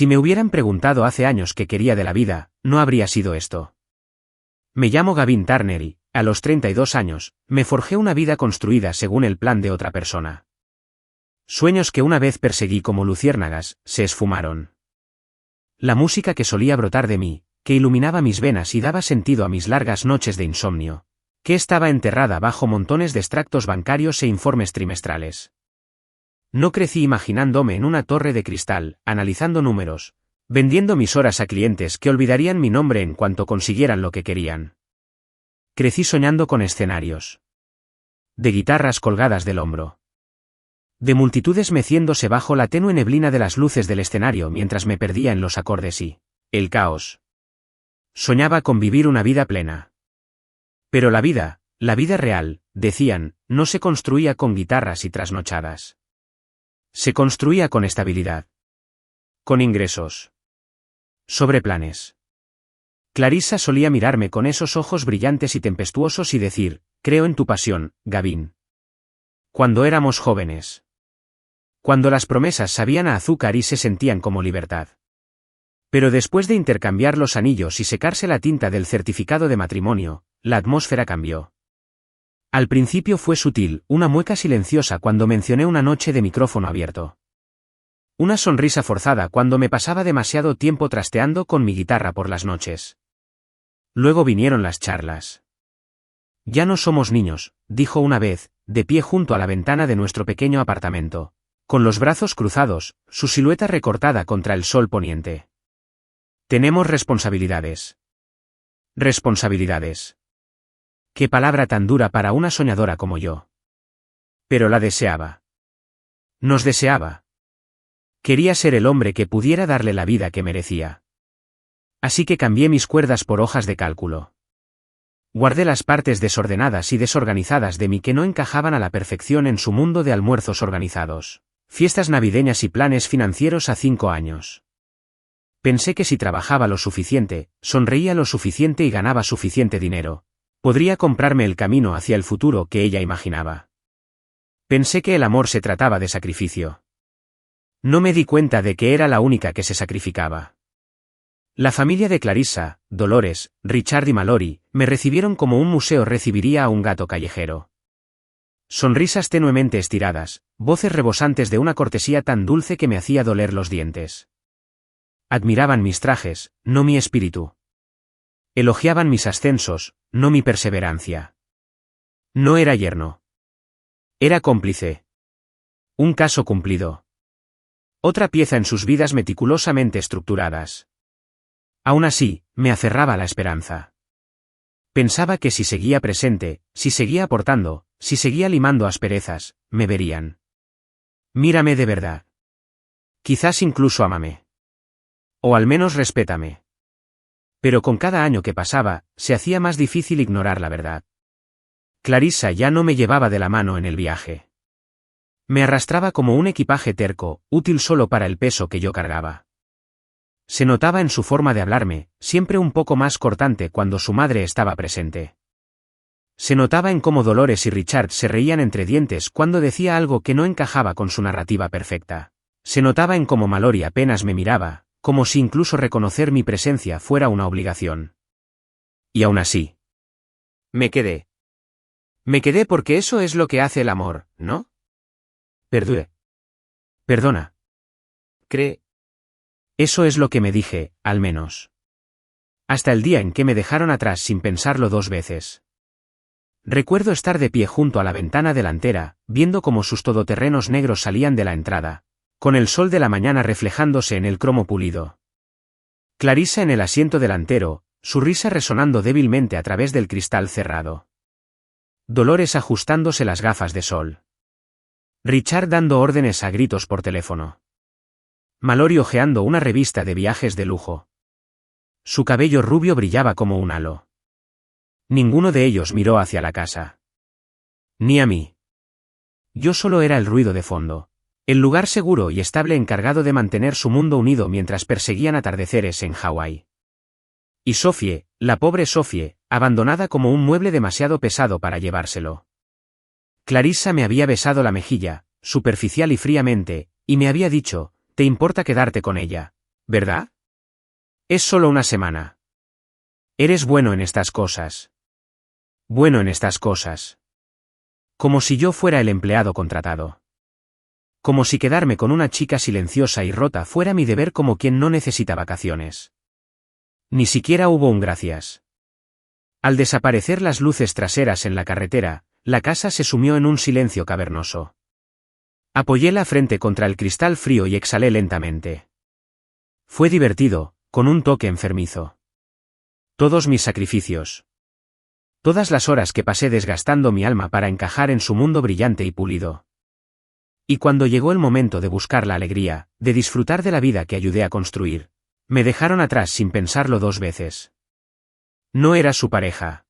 Si me hubieran preguntado hace años qué quería de la vida, no habría sido esto. Me llamo Gavin Turner y, a los 32 años, me forjé una vida construida según el plan de otra persona. Sueños que una vez perseguí como luciérnagas, se esfumaron. La música que solía brotar de mí, que iluminaba mis venas y daba sentido a mis largas noches de insomnio, que estaba enterrada bajo montones de extractos bancarios e informes trimestrales. No crecí imaginándome en una torre de cristal, analizando números, vendiendo mis horas a clientes que olvidarían mi nombre en cuanto consiguieran lo que querían. Crecí soñando con escenarios. De guitarras colgadas del hombro. De multitudes meciéndose bajo la tenue neblina de las luces del escenario mientras me perdía en los acordes y el caos. Soñaba con vivir una vida plena. Pero la vida real, decían, no se construía con guitarras y trasnochadas. Se construía con estabilidad. Con ingresos. Sobre planes. Clarissa solía mirarme con esos ojos brillantes y tempestuosos y decir, creo en tu pasión, Gavin. Cuando éramos jóvenes. Cuando las promesas sabían a azúcar y se sentían como libertad. Pero después de intercambiar los anillos y secarse la tinta del certificado de matrimonio, la atmósfera cambió. Al principio fue sutil, una mueca silenciosa cuando mencioné una noche de micrófono abierto. Una sonrisa forzada cuando me pasaba demasiado tiempo trasteando con mi guitarra por las noches. Luego vinieron las charlas. Ya no somos niños, dijo una vez, de pie junto a la ventana de nuestro pequeño apartamento, con los brazos cruzados, su silueta recortada contra el sol poniente. Tenemos responsabilidades. Responsabilidades. Qué palabra tan dura para una soñadora como yo. Pero la deseaba. Nos deseaba. Quería ser el hombre que pudiera darle la vida que merecía. Así que cambié mis cuerdas por hojas de cálculo. Guardé las partes desordenadas y desorganizadas de mí que no encajaban a la perfección en su mundo de almuerzos organizados, fiestas navideñas y planes financieros a 5 años. Pensé que si trabajaba lo suficiente, sonreía lo suficiente y ganaba suficiente dinero, podría comprarme el camino hacia el futuro que ella imaginaba. Pensé que el amor se trataba de sacrificio. No me di cuenta de que era la única que se sacrificaba. La familia de Clarissa, Dolores, Richard y Mallory, me recibieron como un museo recibiría a un gato callejero. Sonrisas tenuemente estiradas, voces rebosantes de una cortesía tan dulce que me hacía doler los dientes. Admiraban mis trajes, no mi espíritu. Elogiaban mis ascensos, no mi perseverancia. No era yerno. Era cómplice. Un caso cumplido. Otra pieza en sus vidas meticulosamente estructuradas. Aún así, me aferraba a la esperanza. Pensaba que si seguía presente, si seguía aportando, si seguía limando asperezas, me verían. Mírame de verdad. Quizás incluso ámame. O al menos respétame. Pero con cada año que pasaba, se hacía más difícil ignorar la verdad. Clarissa ya no me llevaba de la mano en el viaje. Me arrastraba como un equipaje terco, útil solo para el peso que yo cargaba. Se notaba en su forma de hablarme, siempre un poco más cortante cuando su madre estaba presente. Se notaba en cómo Dolores y Richard se reían entre dientes cuando decía algo que no encajaba con su narrativa perfecta. Se notaba en cómo Mallory apenas me miraba, como si incluso reconocer mi presencia fuera una obligación. Y aún así. Me quedé. Me quedé porque eso es lo que hace el amor, ¿no? Perdona. Eso es lo que me dije, al menos. Hasta el día en que me dejaron atrás sin pensarlo 2 veces. Recuerdo estar de pie junto a la ventana delantera, viendo cómo sus todoterrenos negros salían de la entrada, con el sol de la mañana reflejándose en el cromo pulido. Clarissa en el asiento delantero, su risa resonando débilmente a través del cristal cerrado. Dolores ajustándose las gafas de sol. Richard dando órdenes a gritos por teléfono. Mallory hojeando una revista de viajes de lujo. Su cabello rubio brillaba como un halo. Ninguno de ellos miró hacia la casa. Ni a mí. Yo solo era el ruido de fondo. El lugar seguro y estable encargado de mantener su mundo unido mientras perseguían atardeceres en Hawái. Y Sophie, la pobre Sophie, abandonada como un mueble demasiado pesado para llevárselo. Clarissa me había besado la mejilla, superficial y fríamente, y me había dicho, ¿te importa quedarte con ella? ¿verdad? Es solo una semana. Eres bueno en estas cosas. Bueno en estas cosas. Como si yo fuera el empleado contratado. Como si quedarme con una chica silenciosa y rota fuera mi deber como quien no necesita vacaciones. Ni siquiera hubo un gracias. Al desaparecer las luces traseras en la carretera, la casa se sumió en un silencio cavernoso. Apoyé la frente contra el cristal frío y exhalé lentamente. Fue divertido, con un toque enfermizo. Todos mis sacrificios. Todas las horas que pasé desgastando mi alma para encajar en su mundo brillante y pulido. Y cuando llegó el momento de buscar la alegría, de disfrutar de la vida que ayudé a construir, me dejaron atrás sin pensarlo 2 veces. No era su pareja.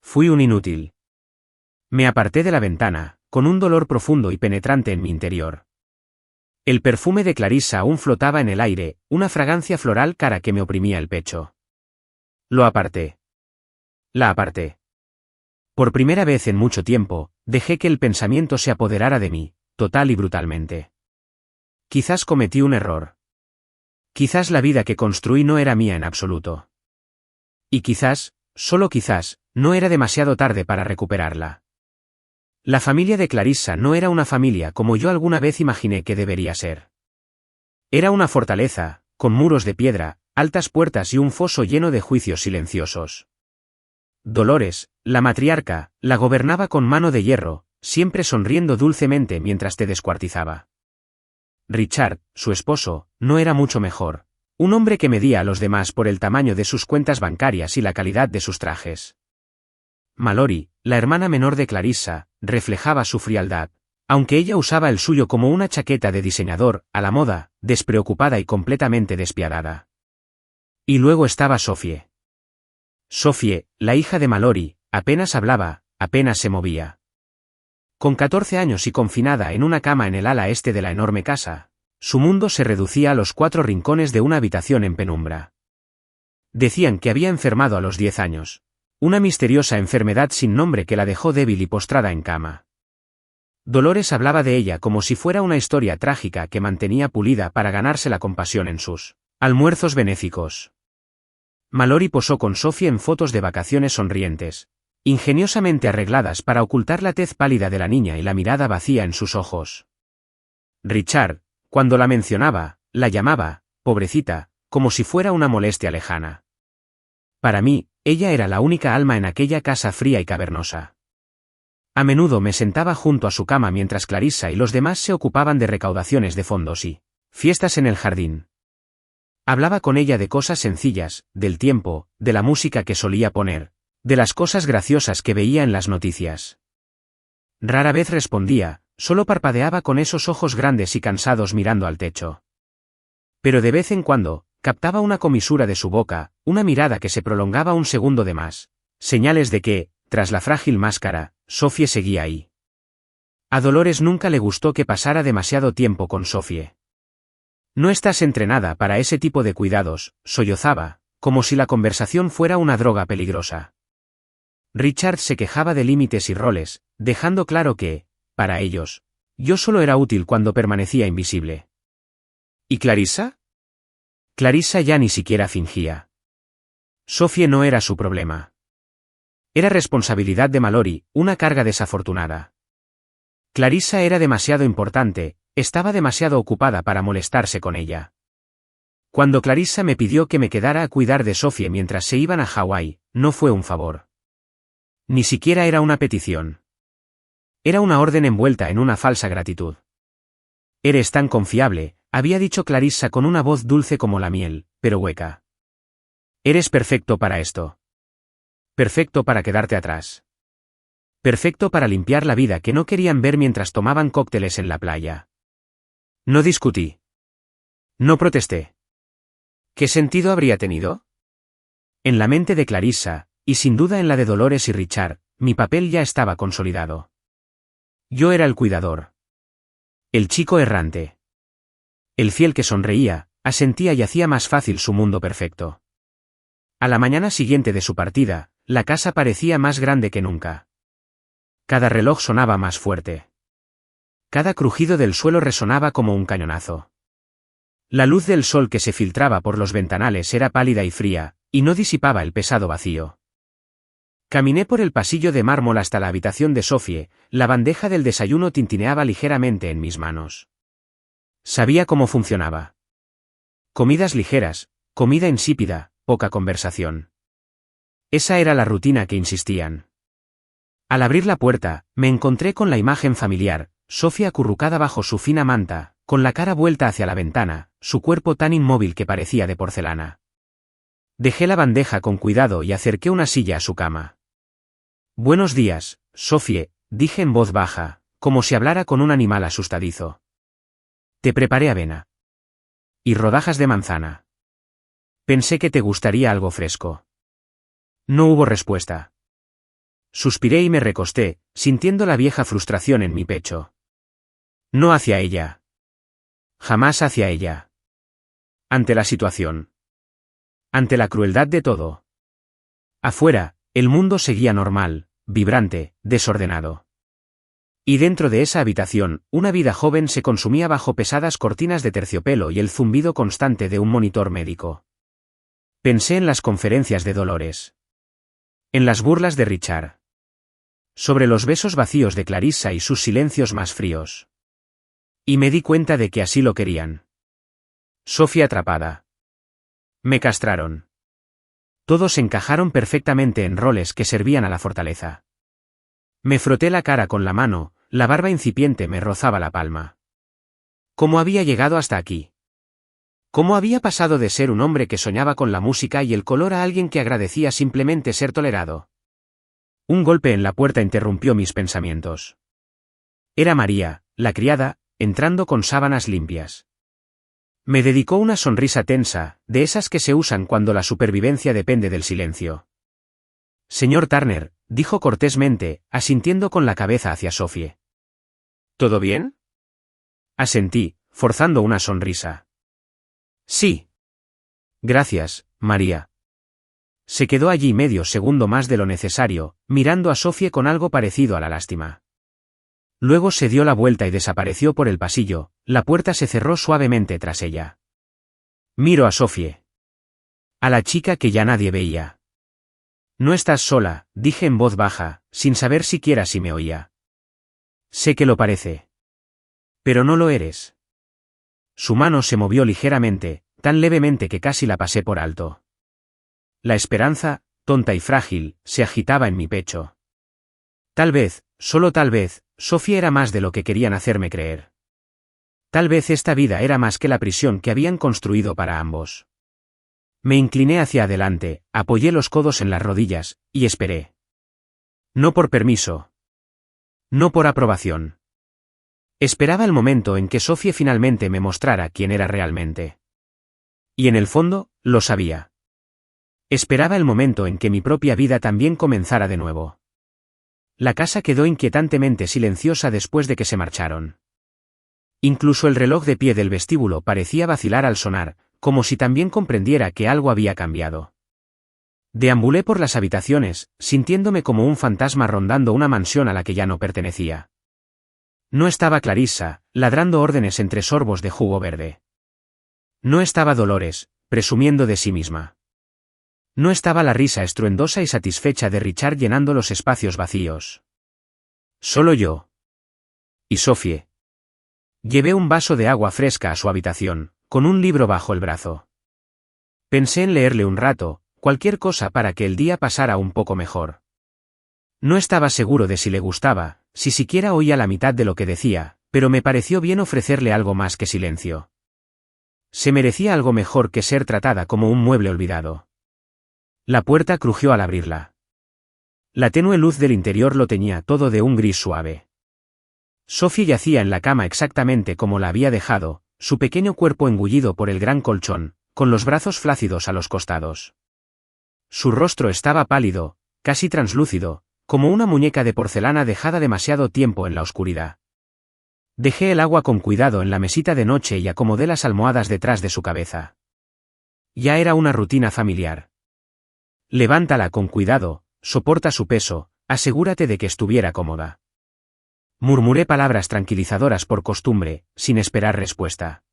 Fui un inútil. Me aparté de la ventana, con un dolor profundo y penetrante en mi interior. El perfume de Clarissa aún flotaba en el aire, una fragancia floral cara que me oprimía el pecho. Lo aparté. La aparté. Por primera vez en mucho tiempo, dejé que el pensamiento se apoderara de mí, total y brutalmente. Quizás cometí un error. Quizás la vida que construí no era mía en absoluto. Y quizás, solo quizás, no era demasiado tarde para recuperarla. La familia de Clarissa no era una familia como yo alguna vez imaginé que debería ser. Era una fortaleza, con muros de piedra, altas puertas y un foso lleno de juicios silenciosos. Dolores, la matriarca, la gobernaba con mano de hierro, siempre sonriendo dulcemente mientras te descuartizaba. Richard, su esposo, no era mucho mejor. Un hombre que medía a los demás por el tamaño de sus cuentas bancarias y la calidad de sus trajes. Mallory, la hermana menor de Clarissa, reflejaba su frialdad, aunque ella usaba el suyo como una chaqueta de diseñador, a la moda, despreocupada y completamente despiadada. Y luego estaba Sophie. Sophie, la hija de Mallory, apenas hablaba, apenas se movía. Con 14 años y confinada en una cama en el ala este de la enorme casa, su mundo se reducía a los 4 rincones de una habitación en penumbra. Decían que había enfermado a los 10 años. Una misteriosa enfermedad sin nombre que la dejó débil y postrada en cama. Dolores hablaba de ella como si fuera una historia trágica que mantenía pulida para ganarse la compasión en sus almuerzos benéficos. Mallory posó con Sophie en fotos de vacaciones sonrientes, ingeniosamente arregladas para ocultar la tez pálida de la niña y la mirada vacía en sus ojos. Richard, cuando la mencionaba, la llamaba, pobrecita, como si fuera una molestia lejana. Para mí, ella era la única alma en aquella casa fría y cavernosa. A menudo me sentaba junto a su cama mientras Clarissa y los demás se ocupaban de recaudaciones de fondos y fiestas en el jardín. Hablaba con ella de cosas sencillas, del tiempo, de la música que solía poner, de las cosas graciosas que veía en las noticias. Rara vez respondía, solo parpadeaba con esos ojos grandes y cansados mirando al techo. Pero de vez en cuando, captaba una comisura de su boca, una mirada que se prolongaba un segundo de más, señales de que, tras la frágil máscara, Sophie seguía ahí. A Dolores nunca le gustó que pasara demasiado tiempo con Sophie. No estás entrenada para ese tipo de cuidados, sollozaba, como si la conversación fuera una droga peligrosa. Richard se quejaba de límites y roles, dejando claro que, para ellos, yo solo era útil cuando permanecía invisible. ¿Y Clarissa? Clarissa ya ni siquiera fingía. Sophie no era su problema. Era responsabilidad de Mallory, una carga desafortunada. Clarissa era demasiado importante, estaba demasiado ocupada para molestarse con ella. Cuando Clarissa me pidió que me quedara a cuidar de Sophie mientras se iban a Hawái, no fue un favor. Ni siquiera era una petición. Era una orden envuelta en una falsa gratitud. Eres tan confiable, había dicho Clarissa con una voz dulce como la miel, pero hueca. Eres perfecto para esto. Perfecto para quedarte atrás. Perfecto para limpiar la vida que no querían ver mientras tomaban cócteles en la playa. No discutí. No protesté. ¿Qué sentido habría tenido? En la mente de Clarissa, y sin duda en la de Dolores y Richard, mi papel ya estaba consolidado. Yo era el cuidador. El chico errante. El fiel que sonreía, asentía y hacía más fácil su mundo perfecto. A la mañana siguiente de su partida, la casa parecía más grande que nunca. Cada reloj sonaba más fuerte. Cada crujido del suelo resonaba como un cañonazo. La luz del sol que se filtraba por los ventanales era pálida y fría, y no disipaba el pesado vacío. Caminé por el pasillo de mármol hasta la habitación de Sophie, la bandeja del desayuno tintineaba ligeramente en mis manos. Sabía cómo funcionaba. Comidas ligeras, comida insípida, poca conversación. Esa era la rutina que insistían. Al abrir la puerta, me encontré con la imagen familiar, Sophie acurrucada bajo su fina manta, con la cara vuelta hacia la ventana, su cuerpo tan inmóvil que parecía de porcelana. Dejé la bandeja con cuidado y acerqué una silla a su cama. «Buenos días, Sophie», dije en voz baja, como si hablara con un animal asustadizo. «Te preparé avena. Y rodajas de manzana. Pensé que te gustaría algo fresco». No hubo respuesta. Suspiré y me recosté, sintiendo la vieja frustración en mi pecho. No hacia ella. Jamás hacia ella. Ante la situación. Ante la crueldad de todo. Afuera, el mundo seguía normal, vibrante, desordenado. Y dentro de esa habitación, una vida joven se consumía bajo pesadas cortinas de terciopelo y el zumbido constante de un monitor médico. Pensé en las conferencias de Dolores. En las burlas de Richard. Sobre los besos vacíos de Clarissa y sus silencios más fríos. Y me di cuenta de que así lo querían. Sophie atrapada. Me castraron. Todos encajaron perfectamente en roles que servían a la fortaleza. Me froté la cara con la mano, la barba incipiente me rozaba la palma. ¿Cómo había llegado hasta aquí? ¿Cómo había pasado de ser un hombre que soñaba con la música y el color a alguien que agradecía simplemente ser tolerado? Un golpe en la puerta interrumpió mis pensamientos. Era María, la criada, entrando con sábanas limpias. Me dedicó una sonrisa tensa, de esas que se usan cuando la supervivencia depende del silencio. «Señor Turner», dijo cortésmente, asintiendo con la cabeza hacia Sophie. «¿Todo bien?» Asentí, forzando una sonrisa. «Sí. Gracias, María». Se quedó allí medio segundo más de lo necesario, mirando a Sophie con algo parecido a la lástima. Luego se dio la vuelta y desapareció por el pasillo, la puerta se cerró suavemente tras ella. Miro a Sophie. A la chica que ya nadie veía. «No estás sola», dije en voz baja, sin saber siquiera si me oía. «Sé que lo parece. Pero no lo eres». Su mano se movió ligeramente, tan levemente que casi la pasé por alto. La esperanza, tonta y frágil, se agitaba en mi pecho. Tal vez, solo tal vez, Sophie era más de lo que querían hacerme creer. Tal vez esta vida era más que la prisión que habían construido para ambos. Me incliné hacia adelante, apoyé los codos en las rodillas, y esperé. No por permiso. No por aprobación. Esperaba el momento en que Sophie finalmente me mostrara quién era realmente. Y en el fondo, lo sabía. Esperaba el momento en que mi propia vida también comenzara de nuevo. La casa quedó inquietantemente silenciosa después de que se marcharon. Incluso el reloj de pie del vestíbulo parecía vacilar al sonar, como si también comprendiera que algo había cambiado. Deambulé por las habitaciones, sintiéndome como un fantasma rondando una mansión a la que ya no pertenecía. No estaba Clarissa, ladrando órdenes entre sorbos de jugo verde. No estaba Dolores, presumiendo de sí misma. No estaba la risa estruendosa y satisfecha de Richard llenando los espacios vacíos. Solo yo. Y Sophie. Llevé un vaso de agua fresca a su habitación, con un libro bajo el brazo. Pensé en leerle un rato, cualquier cosa para que el día pasara un poco mejor. No estaba seguro de si le gustaba, si siquiera oía la mitad de lo que decía, pero me pareció bien ofrecerle algo más que silencio. Se merecía algo mejor que ser tratada como un mueble olvidado. La puerta crujió al abrirla. La tenue luz del interior lo teñía todo de un gris suave. Sophie yacía en la cama exactamente como la había dejado, su pequeño cuerpo engullido por el gran colchón, con los brazos flácidos a los costados. Su rostro estaba pálido, casi translúcido, como una muñeca de porcelana dejada demasiado tiempo en la oscuridad. Dejé el agua con cuidado en la mesita de noche y acomodé las almohadas detrás de su cabeza. Ya era una rutina familiar. Levántala con cuidado, soporta su peso, asegúrate de que estuviera cómoda. Murmuré palabras tranquilizadoras por costumbre, sin esperar respuesta.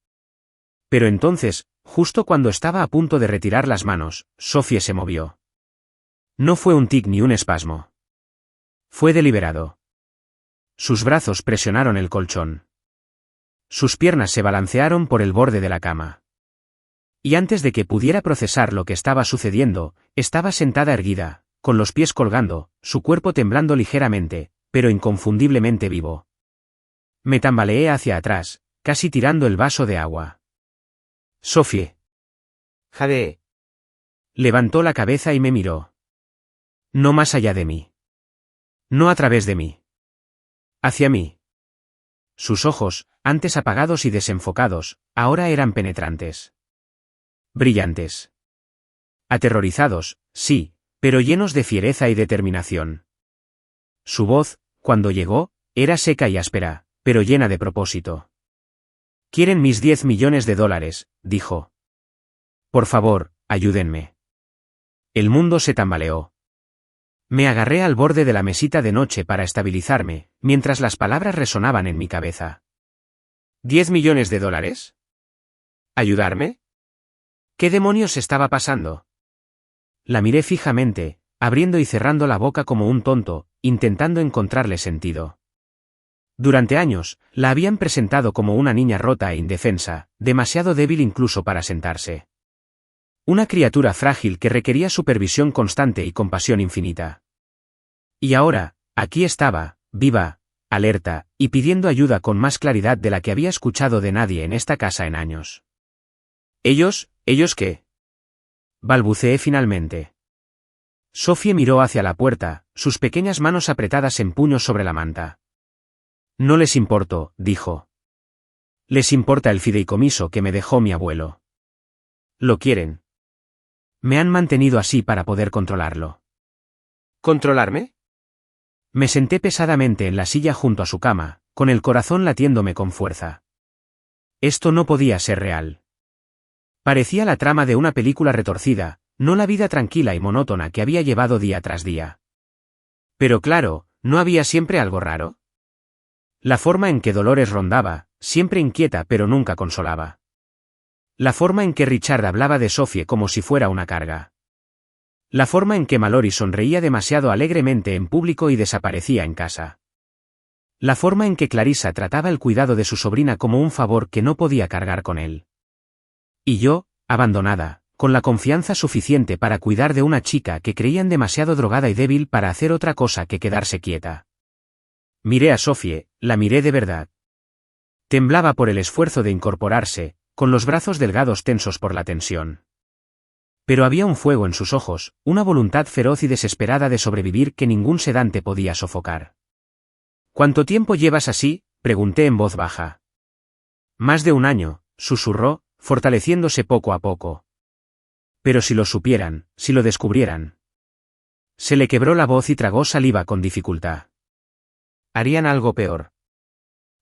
Pero entonces, justo cuando estaba a punto de retirar las manos, Sophie se movió. No fue un tic ni un espasmo. Fue deliberado. Sus brazos presionaron el colchón. Sus piernas se balancearon por el borde de la cama. Y antes de que pudiera procesar lo que estaba sucediendo, estaba sentada erguida, con los pies colgando, su cuerpo temblando ligeramente, pero inconfundiblemente vivo. Me tambaleé hacia atrás, casi tirando el vaso de agua. Sophie. Jadeé. Levantó la cabeza y me miró. No más allá de mí. No a través de mí. Hacia mí. Sus ojos, antes apagados y desenfocados, ahora eran penetrantes. Brillantes. Aterrorizados, sí, pero llenos de fiereza y determinación. Su voz, cuando llegó, era seca y áspera, pero llena de propósito. «Quieren mis 10 millones de dólares», dijo. «Por favor, ayúdenme». El mundo se tambaleó. Me agarré al borde de la mesita de noche para estabilizarme, mientras las palabras resonaban en mi cabeza. ¿10 millones de dólares? ¿Ayudarme? ¿Qué demonios estaba pasando? La miré fijamente, abriendo y cerrando la boca como un tonto, intentando encontrarle sentido. Durante años, la habían presentado como una niña rota e indefensa, demasiado débil incluso para sentarse. Una criatura frágil que requería supervisión constante y compasión infinita. Y ahora, aquí estaba, viva, alerta, y pidiendo ayuda con más claridad de la que había escuchado de nadie en esta casa en años. ¿Ellos qué? Balbuceé finalmente. Sophie miró hacia la puerta, sus pequeñas manos apretadas en puños sobre la manta. No les importo, dijo. Les importa el fideicomiso que me dejó mi abuelo. Lo quieren. Me han mantenido así para poder controlarlo. ¿Controlarme? Me senté pesadamente en la silla junto a su cama, con el corazón latiéndome con fuerza. Esto no podía ser real. Parecía la trama de una película retorcida, no la vida tranquila y monótona que había llevado día tras día. Pero claro, ¿no había siempre algo raro? La forma en que Dolores rondaba, siempre inquieta pero nunca consolaba. La forma en que Richard hablaba de Sophie como si fuera una carga. La forma en que Mallory sonreía demasiado alegremente en público y desaparecía en casa. La forma en que Clarissa trataba el cuidado de su sobrina como un favor que no podía cargar con él. Y yo, abandonada, con la confianza suficiente para cuidar de una chica que creían demasiado drogada y débil para hacer otra cosa que quedarse quieta. Miré a Sophie, la miré de verdad. Temblaba por el esfuerzo de incorporarse, con los brazos delgados tensos por la tensión. Pero había un fuego en sus ojos, una voluntad feroz y desesperada de sobrevivir que ningún sedante podía sofocar. ¿Cuánto tiempo llevas así?, pregunté en voz baja. Más de un año, susurró, fortaleciéndose poco a poco. Pero si lo supieran, si lo descubrieran. Se le quebró la voz y tragó saliva con dificultad. Harían algo peor.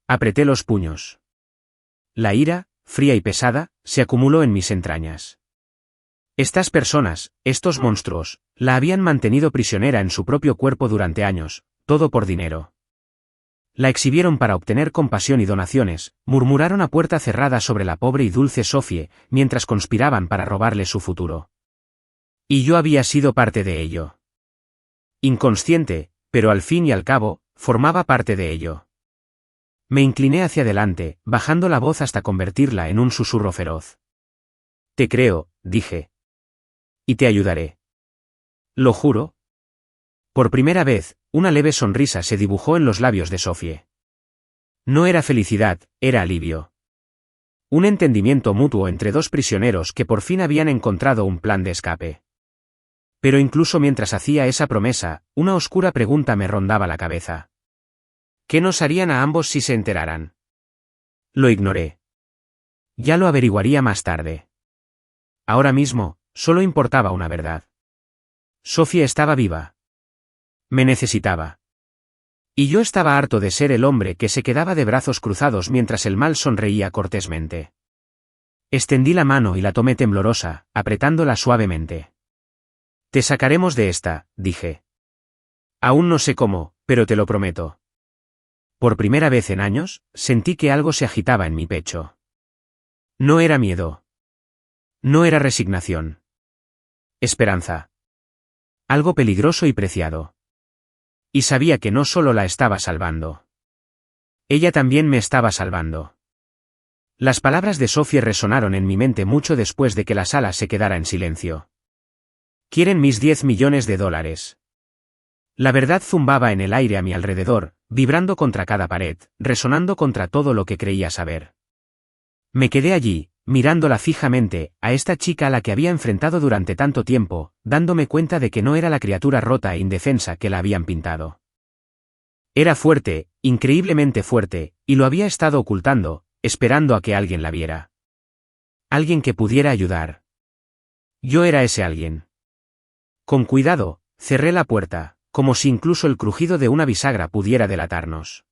Apreté los puños. La ira, fría y pesada, se acumuló en mis entrañas. Estas personas, estos monstruos, la habían mantenido prisionera en su propio cuerpo durante años, todo por dinero. La exhibieron para obtener compasión y donaciones, murmuraron a puerta cerrada sobre la pobre y dulce Sophie, mientras conspiraban para robarle su futuro. Y yo había sido parte de ello. Inconsciente, pero al fin y al cabo, formaba parte de ello. Me incliné hacia adelante, bajando la voz hasta convertirla en un susurro feroz. Te creo, dije. Y te ayudaré. Lo juro. Por primera vez, una leve sonrisa se dibujó en los labios de Sophie. No era felicidad, era alivio. Un entendimiento mutuo entre dos prisioneros que por fin habían encontrado un plan de escape. Pero incluso mientras hacía esa promesa, una oscura pregunta me rondaba la cabeza. ¿Qué nos harían a ambos si se enteraran? Lo ignoré. Ya lo averiguaría más tarde. Ahora mismo, solo importaba una verdad. Sophie estaba viva. Me necesitaba. Y yo estaba harto de ser el hombre que se quedaba de brazos cruzados mientras el mal sonreía cortésmente. Extendí la mano y la tomé temblorosa, apretándola suavemente. Te sacaremos de esta, dije. Aún no sé cómo, pero te lo prometo. Por primera vez en años, sentí que algo se agitaba en mi pecho. No era miedo. No era resignación. Esperanza. Algo peligroso y preciado. Y sabía que no solo la estaba salvando. Ella también me estaba salvando. Las palabras de Sophie resonaron en mi mente mucho después de que la sala se quedara en silencio. Quieren mis 10 millones de dólares. La verdad zumbaba en el aire a mi alrededor, vibrando contra cada pared, resonando contra todo lo que creía saber. Me quedé allí, mirándola fijamente, a esta chica a la que había enfrentado durante tanto tiempo, dándome cuenta de que no era la criatura rota e indefensa que la habían pintado. Era fuerte, increíblemente fuerte, y lo había estado ocultando, esperando a que alguien la viera. Alguien que pudiera ayudar. Yo era ese alguien. Con cuidado, cerré la puerta, como si incluso el crujido de una bisagra pudiera delatarnos.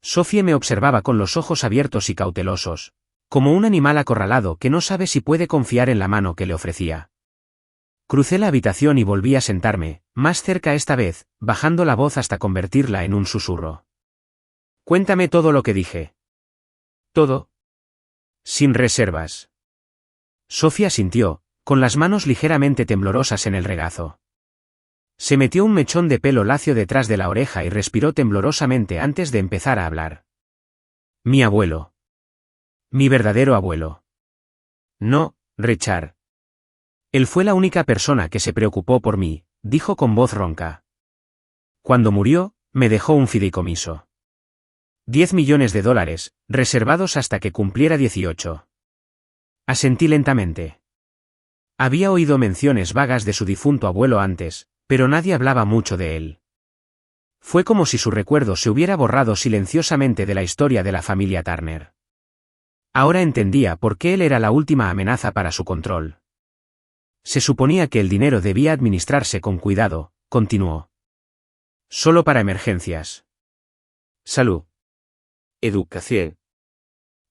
Sophie me observaba con los ojos abiertos y cautelosos, como un animal acorralado que no sabe si puede confiar en la mano que le ofrecía. Crucé la habitación y volví a sentarme, más cerca esta vez, bajando la voz hasta convertirla en un susurro. Cuéntame todo lo que dije. Todo. Sin reservas. Sophie asintió, con las manos ligeramente temblorosas en el regazo. Se metió un mechón de pelo lacio detrás de la oreja y respiró temblorosamente antes de empezar a hablar. Mi abuelo. Mi verdadero abuelo. No, Richard. Él fue la única persona que se preocupó por mí, dijo con voz ronca. Cuando murió, me dejó un fideicomiso. 10 millones de dólares, reservados hasta que cumpliera 18. Asentí lentamente. Había oído menciones vagas de su difunto abuelo antes, pero nadie hablaba mucho de él. Fue como si su recuerdo se hubiera borrado silenciosamente de la historia de la familia Turner. Ahora entendía por qué él era la última amenaza para su control. Se suponía que el dinero debía administrarse con cuidado, continuó. Solo para emergencias. Salud. Educación.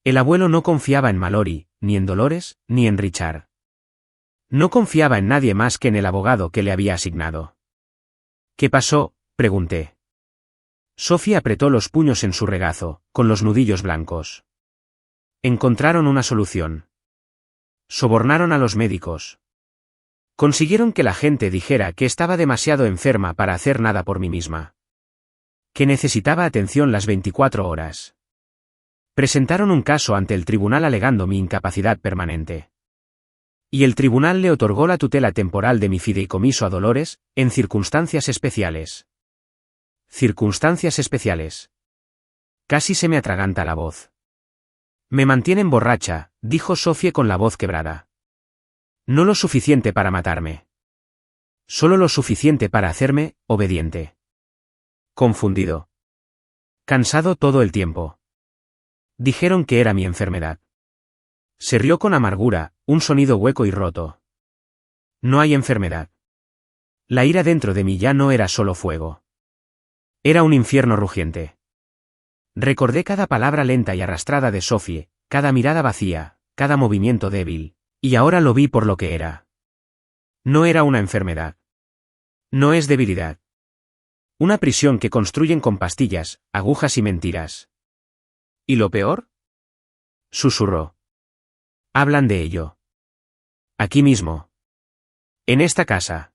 El abuelo no confiaba en Mallory, ni en Dolores, ni en Richard. No confiaba en nadie más que en el abogado que le había asignado. ¿Qué pasó?, pregunté. Sophie apretó los puños en su regazo, con los nudillos blancos. Encontraron una solución. Sobornaron a los médicos. Consiguieron que la gente dijera que estaba demasiado enferma para hacer nada por mí misma. Que necesitaba atención las 24 horas. Presentaron un caso ante el tribunal alegando mi incapacidad permanente. Y el tribunal le otorgó la tutela temporal de mi fideicomiso a Dolores, en circunstancias especiales. Circunstancias especiales. Casi se me atraganta la voz. Me mantienen borracha, dijo Sophie con la voz quebrada. No lo suficiente para matarme. Solo lo suficiente para hacerme obediente. Confundido. Cansado todo el tiempo. Dijeron que era mi enfermedad. Se rió con amargura, un sonido hueco y roto. No hay enfermedad. La ira dentro de mí ya no era solo fuego. Era un infierno rugiente. Recordé cada palabra lenta y arrastrada de Sophie, cada mirada vacía, cada movimiento débil, y ahora lo vi por lo que era. No era una enfermedad. No es debilidad. Una prisión que construyen con pastillas, agujas y mentiras. ¿Y lo peor? Susurró. Hablan de ello. Aquí mismo. En esta casa.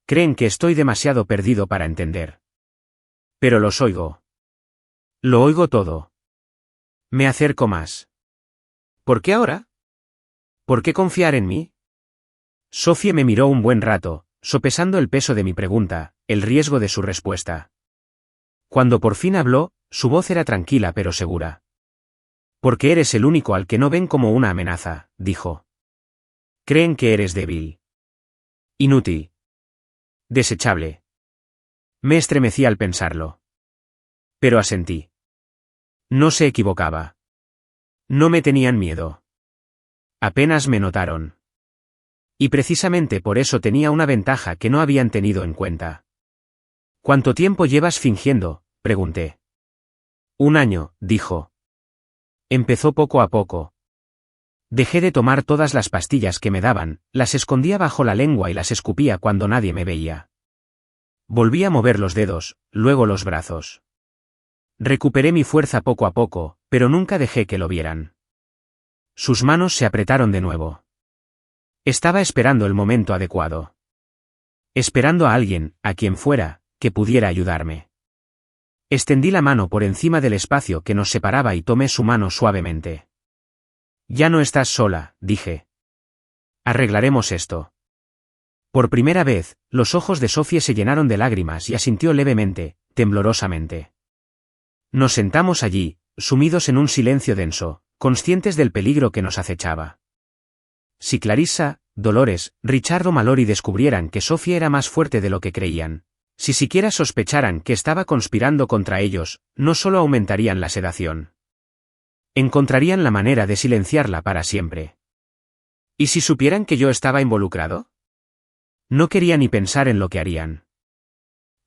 Creen que estoy demasiado perdido para entender. Pero los oigo. Lo oigo todo. Me acerco más. ¿Por qué ahora? ¿Por qué confiar en mí? Sophie me miró un buen rato, sopesando el peso de mi pregunta, el riesgo de su respuesta. Cuando por fin habló, su voz era tranquila pero segura. Porque eres el único al que no ven como una amenaza, dijo. Creen que eres débil. Inútil. Desechable. Me estremecí al pensarlo. Pero asentí. No se equivocaba. No me tenían miedo. Apenas me notaron. Y precisamente por eso tenía una ventaja que no habían tenido en cuenta. ¿Cuánto tiempo llevas fingiendo?, pregunté. 1 año, dijo. Empezó poco a poco. Dejé de tomar todas las pastillas que me daban, las escondía bajo la lengua y las escupía cuando nadie me veía. Volví a mover los dedos, luego los brazos. Recuperé mi fuerza poco a poco, pero nunca dejé que lo vieran. Sus manos se apretaron de nuevo. Estaba esperando el momento adecuado. Esperando a alguien, a quien fuera, que pudiera ayudarme. Extendí la mano por encima del espacio que nos separaba y tomé su mano suavemente. Ya no estás sola, dije. Arreglaremos esto. Por primera vez, los ojos de Sophie se llenaron de lágrimas y asintió levemente, temblorosamente. Nos sentamos allí, sumidos en un silencio denso, conscientes del peligro que nos acechaba. Si Clarissa, Dolores, Richard o Mallory descubrieran que Sophie era más fuerte de lo que creían, si siquiera sospecharan que estaba conspirando contra ellos, no solo aumentarían la sedación. Encontrarían la manera de silenciarla para siempre. ¿Y si supieran que yo estaba involucrado? No quería ni pensar en lo que harían.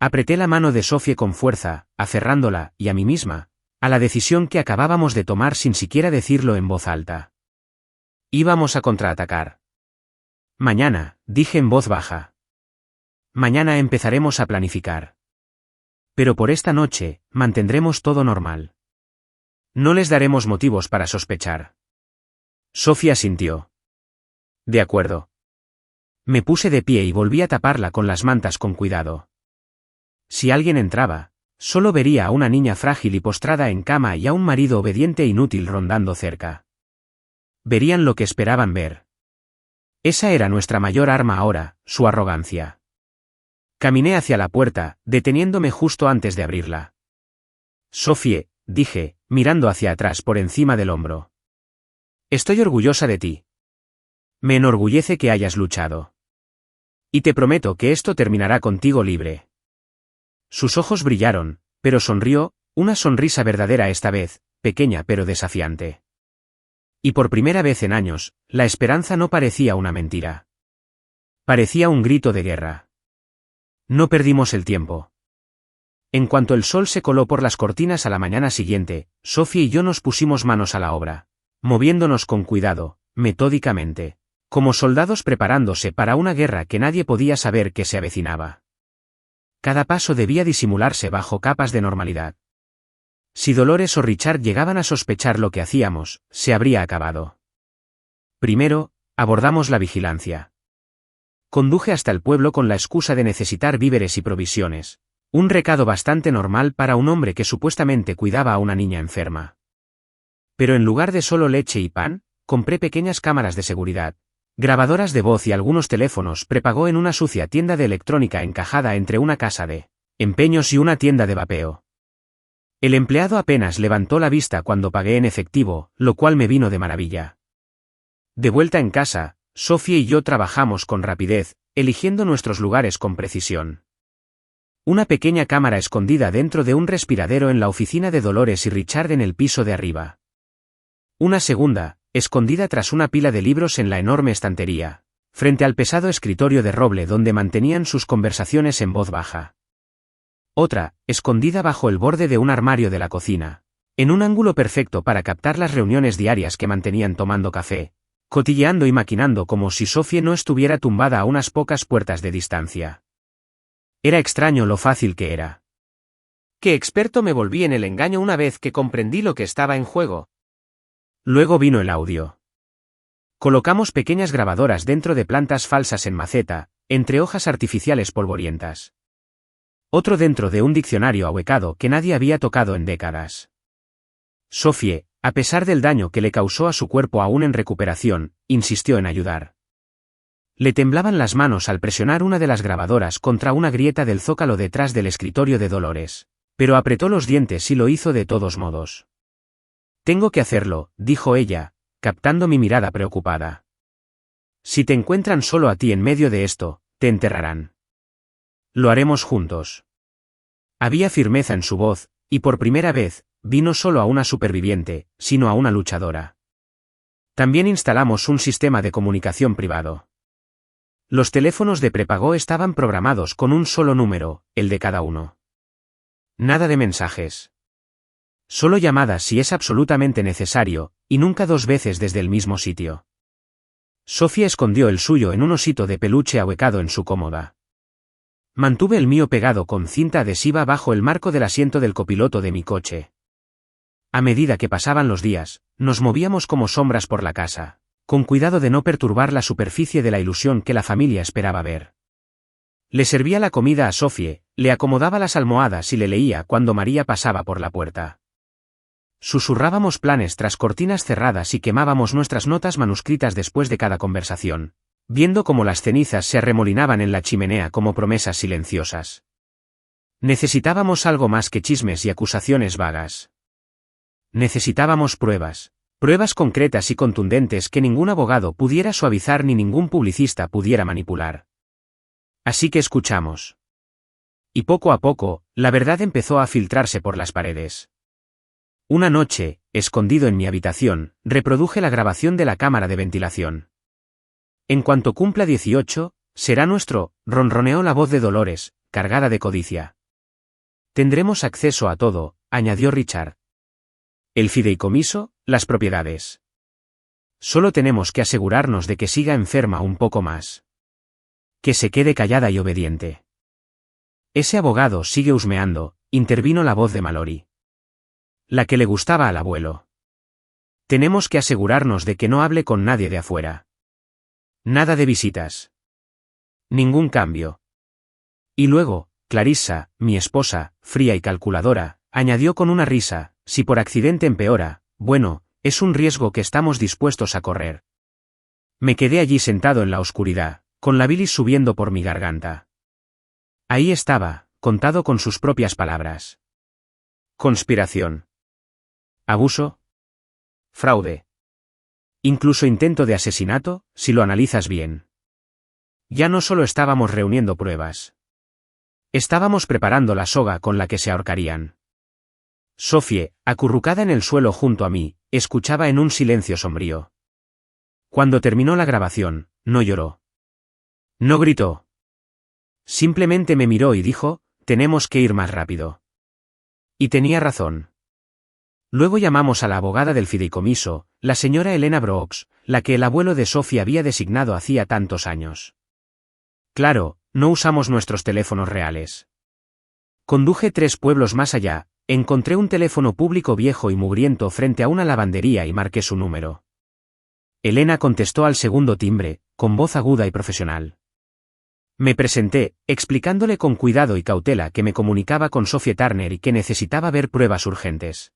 Apreté la mano de Sophie con fuerza, aferrándola, y a mí misma, a la decisión que acabábamos de tomar sin siquiera decirlo en voz alta. Íbamos a contraatacar. Mañana, dije en voz baja. Mañana empezaremos a planificar. Pero por esta noche, mantendremos todo normal. No les daremos motivos para sospechar. Sophie asintió. De acuerdo. Me puse de pie y volví a taparla con las mantas con cuidado. Si alguien entraba, solo vería a una niña frágil y postrada en cama y a un marido obediente e inútil rondando cerca. Verían lo que esperaban ver. Esa era nuestra mayor arma ahora, su arrogancia. Caminé hacia la puerta, deteniéndome justo antes de abrirla. Sophie, dije, mirando hacia atrás por encima del hombro. Estoy orgullosa de ti. Me enorgullece que hayas luchado. Y te prometo que esto terminará contigo libre. Sus ojos brillaron, pero sonrió, una sonrisa verdadera esta vez, pequeña pero desafiante. Y por primera vez en años, la esperanza no parecía una mentira. Parecía un grito de guerra. No perdimos el tiempo. En cuanto el sol se coló por las cortinas a la mañana siguiente, Sophie y yo nos pusimos manos a la obra, moviéndonos con cuidado, metódicamente, como soldados preparándose para una guerra que nadie podía saber que se avecinaba. Cada paso debía disimularse bajo capas de normalidad. Si Dolores o Richard llegaban a sospechar lo que hacíamos, se habría acabado. Primero, abordamos la vigilancia. Conduje hasta el pueblo con la excusa de necesitar víveres y provisiones, un recado bastante normal para un hombre que supuestamente cuidaba a una niña enferma. Pero en lugar de solo leche y pan, compré pequeñas cámaras de seguridad, grabadoras de voz y algunos teléfonos prepago en una sucia tienda de electrónica encajada entre una casa de empeños y una tienda de vapeo. El empleado apenas levantó la vista cuando pagué en efectivo, lo cual me vino de maravilla. De vuelta en casa, Sophie y yo trabajamos con rapidez, eligiendo nuestros lugares con precisión. Una pequeña cámara escondida dentro de un respiradero en la oficina de Dolores y Richard en el piso de arriba. Una segunda, escondida tras una pila de libros en la enorme estantería, frente al pesado escritorio de roble donde mantenían sus conversaciones en voz baja. Otra, escondida bajo el borde de un armario de la cocina, en un ángulo perfecto para captar las reuniones diarias que mantenían tomando café, cotilleando y maquinando como si Sophie no estuviera tumbada a unas pocas puertas de distancia. Era extraño lo fácil que era. Qué experto me volví en el engaño una vez que comprendí lo que estaba en juego. Luego vino el audio. Colocamos pequeñas grabadoras dentro de plantas falsas en maceta, entre hojas artificiales polvorientas. Otro dentro de un diccionario ahuecado que nadie había tocado en décadas. Sophie, a pesar del daño que le causó a su cuerpo aún en recuperación, insistió en ayudar. Le temblaban las manos al presionar una de las grabadoras contra una grieta del zócalo detrás del escritorio de Dolores, pero apretó los dientes y lo hizo de todos modos. Tengo que hacerlo, dijo ella, captando mi mirada preocupada. Si te encuentran solo a ti en medio de esto, te enterrarán. Lo haremos juntos. Había firmeza en su voz, y por primera vez, vi no solo a una superviviente, sino a una luchadora. También instalamos un sistema de comunicación privado. Los teléfonos de prepago estaban programados con un solo número, el de cada uno. Nada de mensajes. Solo llamadas si es absolutamente necesario, y nunca dos veces desde el mismo sitio. Sophie escondió el suyo en un osito de peluche ahuecado en su cómoda. Mantuve el mío pegado con cinta adhesiva bajo el marco del asiento del copiloto de mi coche. A medida que pasaban los días, nos movíamos como sombras por la casa, con cuidado de no perturbar la superficie de la ilusión que la familia esperaba ver. Le servía la comida a Sophie, le acomodaba las almohadas y le leía cuando María pasaba por la puerta. Susurrábamos planes tras cortinas cerradas y quemábamos nuestras notas manuscritas después de cada conversación, viendo cómo las cenizas se arremolinaban en la chimenea como promesas silenciosas. Necesitábamos algo más que chismes y acusaciones vagas. Necesitábamos pruebas concretas y contundentes que ningún abogado pudiera suavizar ni ningún publicista pudiera manipular. Así que escuchamos. Y poco a poco, la verdad empezó a filtrarse por las paredes. Una noche, escondido en mi habitación, reproduje la grabación de la cámara de ventilación. En cuanto cumpla 18, será nuestro, ronroneó la voz de Dolores, cargada de codicia. Tendremos acceso a todo, añadió Richard. El fideicomiso, las propiedades. Solo tenemos que asegurarnos de que siga enferma un poco más. Que se quede callada y obediente. Ese abogado sigue husmeando, intervino la voz de Mallory. La que le gustaba al abuelo. Tenemos que asegurarnos de que no hable con nadie de afuera. Nada de visitas. Ningún cambio. Y luego, Clarissa, mi esposa, fría y calculadora, añadió con una risa, si por accidente empeora, bueno, es un riesgo que estamos dispuestos a correr. Me quedé allí sentado en la oscuridad, con la bilis subiendo por mi garganta. Ahí estaba, contado con sus propias palabras. Conspiración. Abuso. Fraude. Incluso intento de asesinato, si lo analizas bien. Ya no solo estábamos reuniendo pruebas. Estábamos preparando la soga con la que se ahorcarían. Sophie, acurrucada en el suelo junto a mí, escuchaba en un silencio sombrío. Cuando terminó la grabación, no lloró. No gritó. Simplemente me miró y dijo, tenemos que ir más rápido. Y tenía razón. Luego llamamos a la abogada del fideicomiso, la señora Elena Brooks, la que el abuelo de Sophie había designado hacía tantos años. Claro, no usamos nuestros teléfonos reales. Conduje 3 pueblos más allá, encontré un teléfono público viejo y mugriento frente a una lavandería y marqué su número. Elena contestó al segundo timbre, con voz aguda y profesional. Me presenté, explicándole con cuidado y cautela que me comunicaba con Sophie Turner y que necesitaba ver pruebas urgentes.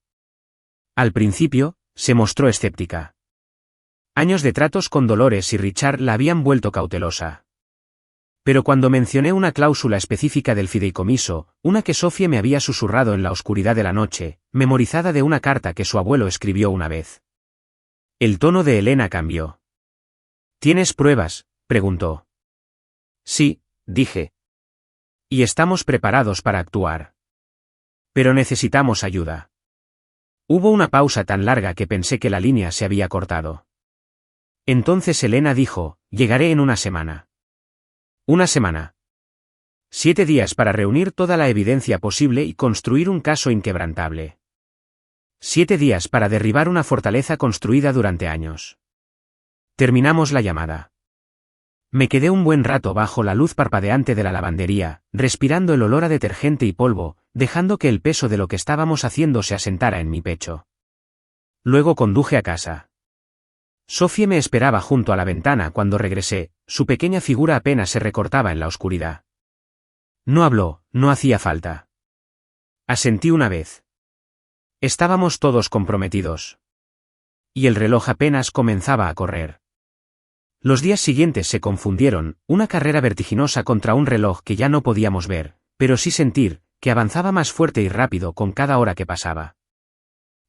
Al principio, se mostró escéptica. Años de tratos con Dolores y Richard la habían vuelto cautelosa. Pero cuando mencioné una cláusula específica del fideicomiso, una que Sophie me había susurrado en la oscuridad de la noche, memorizada de una carta que su abuelo escribió una vez. El tono de Elena cambió. ¿Tienes pruebas?, preguntó. Sí, dije. Y estamos preparados para actuar. Pero necesitamos ayuda. Hubo una pausa tan larga que pensé que la línea se había cortado. Entonces Elena dijo, llegaré en una semana. Una semana. 7 días para reunir toda la evidencia posible y construir un caso inquebrantable. 7 días para derribar una fortaleza construida durante años. Terminamos la llamada. Me quedé un buen rato bajo la luz parpadeante de la lavandería, respirando el olor a detergente y polvo, dejando que el peso de lo que estábamos haciendo se asentara en mi pecho. Luego conduje a casa. Sophie me esperaba junto a la ventana cuando regresé, su pequeña figura apenas se recortaba en la oscuridad. No habló, no hacía falta. Asentí una vez. Estábamos todos comprometidos. Y el reloj apenas comenzaba a correr. Los días siguientes se confundieron, una carrera vertiginosa contra un reloj que ya no podíamos ver, pero sí sentir, que avanzaba más fuerte y rápido con cada hora que pasaba.